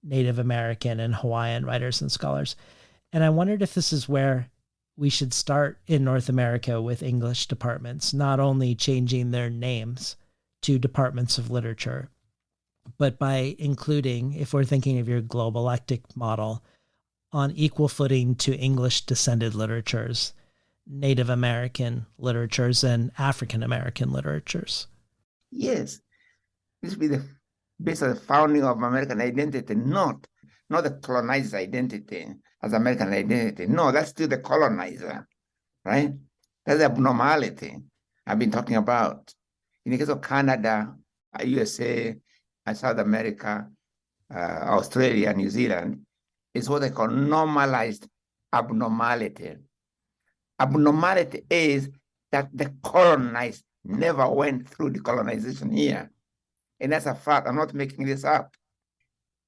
Native American and Hawaiian writers and scholars. And I wondered if this is where we should start in North America with English departments, not only changing their names to departments of literature, but by including, if we're thinking of your globalectic model, on equal footing to English-descended literatures, Native American literatures, and African American literatures. Yes, this will be the base of the founding of American identity, not the colonized identity as American identity. No, that's still the colonizer, right? That's the abnormality I've been talking about. In the case of Canada, USA, South America, Australia, New Zealand, is what they call normalized abnormality. Abnormality is that the colonized never went through the colonization here. And that's a fact. I'm not making this up.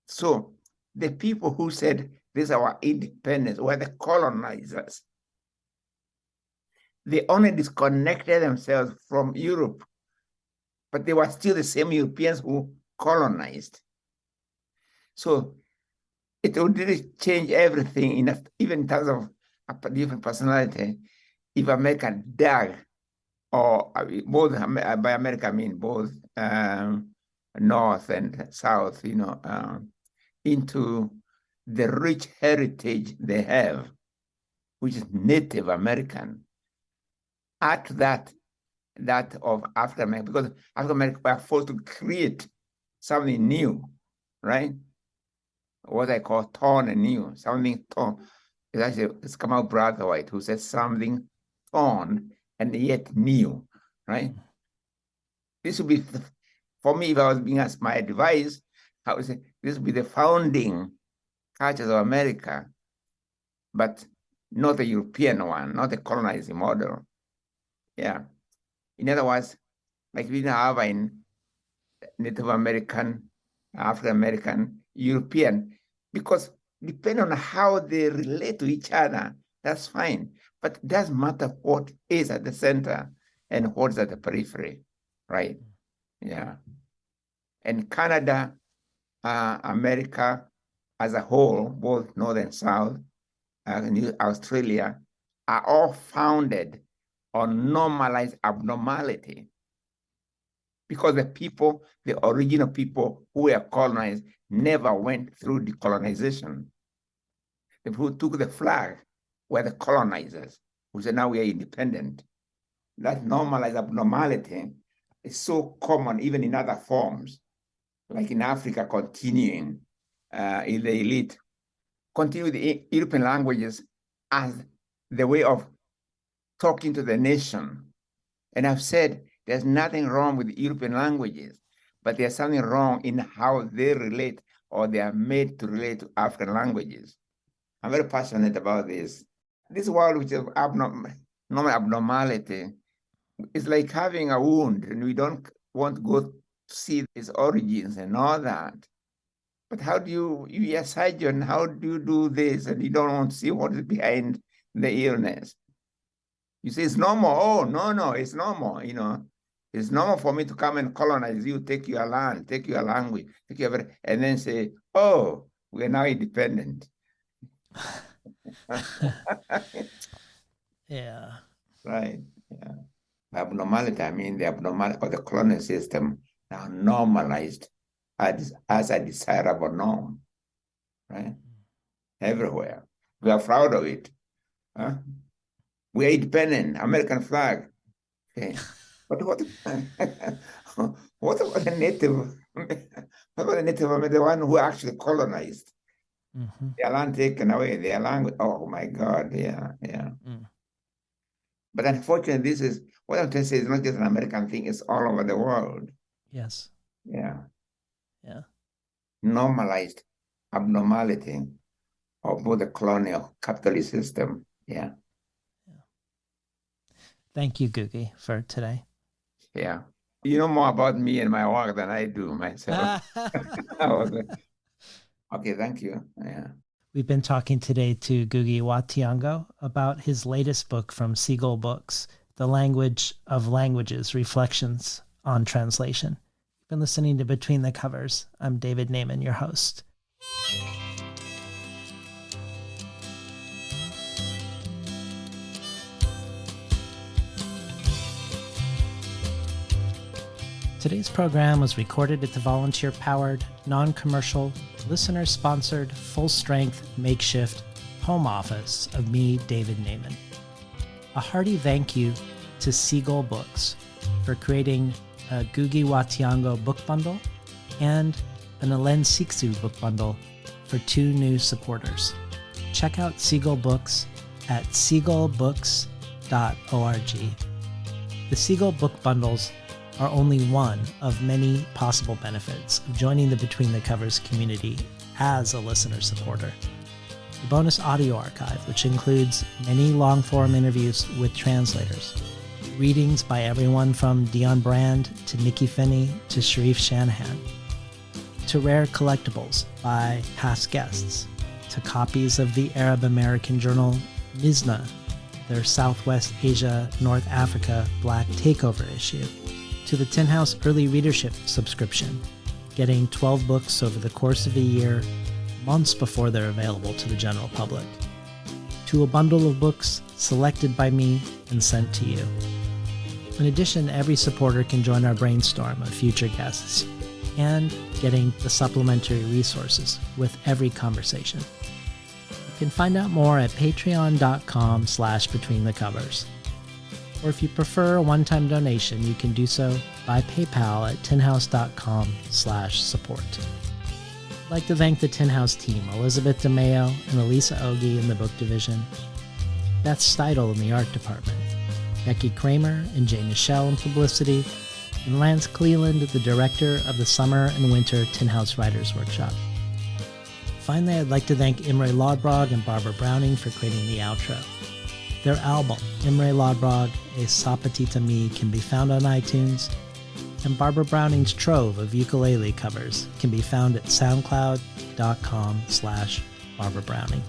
So the people who said this is our independence were the colonizers. They only disconnected themselves from Europe, but they were still the same Europeans who colonized. So it would really change everything, even in terms of a different personality, if America dug, or both, by America I mean both North and South, into the rich heritage they have, which is Native American, at that of African American, because African Americans were forced to create something new, right? What I call torn and new, something torn. It's Kamal White who says something torn and yet new, right? This would be, for me, if I was being asked my advice, I would say this would be the founding cultures of America, but not the European one, not the colonizing model. Yeah. In other words, like we now have in Native American, African American, European, because depending on how they relate to each other, that's fine. But it doesn't matter what is at the center and what's at the periphery, right? Yeah. And Canada, America as a whole, both North and South, Australia, are all founded on normalized abnormality. Because the original people who were colonized, never went through decolonization. The people who took the flag were the colonizers, who said, now we are independent. That normalized abnormality is so common even in other forms, like in Africa continuing, in the elite, continue the European languages as the way of talking to the nation. And I've said there's nothing wrong with European languages, but there's something wrong in how they relate or they are made to relate to African languages. I'm very passionate about this. This world, which is normal abnormality, is like having a wound, and we don't want to go to see its origins and all that. But how do you're a surgeon, how do you do this? And you don't want to see what is behind the illness. You say it's normal. Oh, no, it's normal. It's normal for me to come and colonize you, take your land, take your language, take your, and then say, oh, we're now independent. Yeah. Right. Yeah. Abnormality, I mean the abnormality of the colonial system now normalized as a desirable norm, right? Everywhere. We are proud of it. Huh? We are independent, American flag. Okay. But what about the native? What about the native American, the one who actually colonized? Mm-hmm. Their land taken away, their language. Oh my God, yeah. Mm. But unfortunately, this is what I'm trying to say is not just an American thing, it's all over the world. Yes. Yeah. Yeah. Normalized abnormality of both the colonial capitalist system. Yeah. Thank you, Ngũgĩ, for today. Yeah. You know more about me and my work than I do myself. Okay, thank you. Yeah. We've been talking today to Ngũgĩ wa Thiong'o about his latest book from Seagull Books, The Language of Languages, Reflections on Translation. You've been listening to Between the Covers. I'm David Naiman, your host. Today's program was recorded at the volunteer-powered, non-commercial, listener-sponsored, full-strength, makeshift home office of me, David Naiman. A hearty thank you to Seagull Books for creating a Ngũgĩ wa Thiong'o book bundle and an Alen Siksu book bundle for 2 new supporters. Check out Seagull Books at seagullbooks.org. The Seagull book bundles are only one of many possible benefits of joining the Between the Covers community as a listener supporter. The bonus audio archive, which includes many long-form interviews with translators, readings by everyone from Dion Brand to Nikki Finney to Sharif Shanahan, to rare collectibles by past guests, to copies of the Arab American journal Mizna, their Southwest Asia, North Africa Black Takeover issue, to the Tin House Early Readership subscription, getting 12 books over the course of a year, months before they're available to the general public, to a bundle of books selected by me and sent to you. In addition, every supporter can join our brainstorm of future guests and getting the supplementary resources with every conversation. You can find out more at patreon.com/betweenthecovers. Or if you prefer a one-time donation, you can do so by PayPal at tinhouse.com/support. I'd like to thank the Tin House team, Elizabeth DeMayo and Elisa Ogie in the book division, Beth Steidel in the art department, Becky Kramer and Jay Nichelle in publicity, and Lance Cleland, the director of the Summer and Winter Tin House Writers Workshop. Finally, I'd like to thank Imre Lodbrog and Barbara Browning for creating the outro. Their album, Imre Lodbrog, A Sapatita Me, can be found on iTunes, and Barbara Browning's trove of ukulele covers can be found at soundcloud.com/Barbara Browning.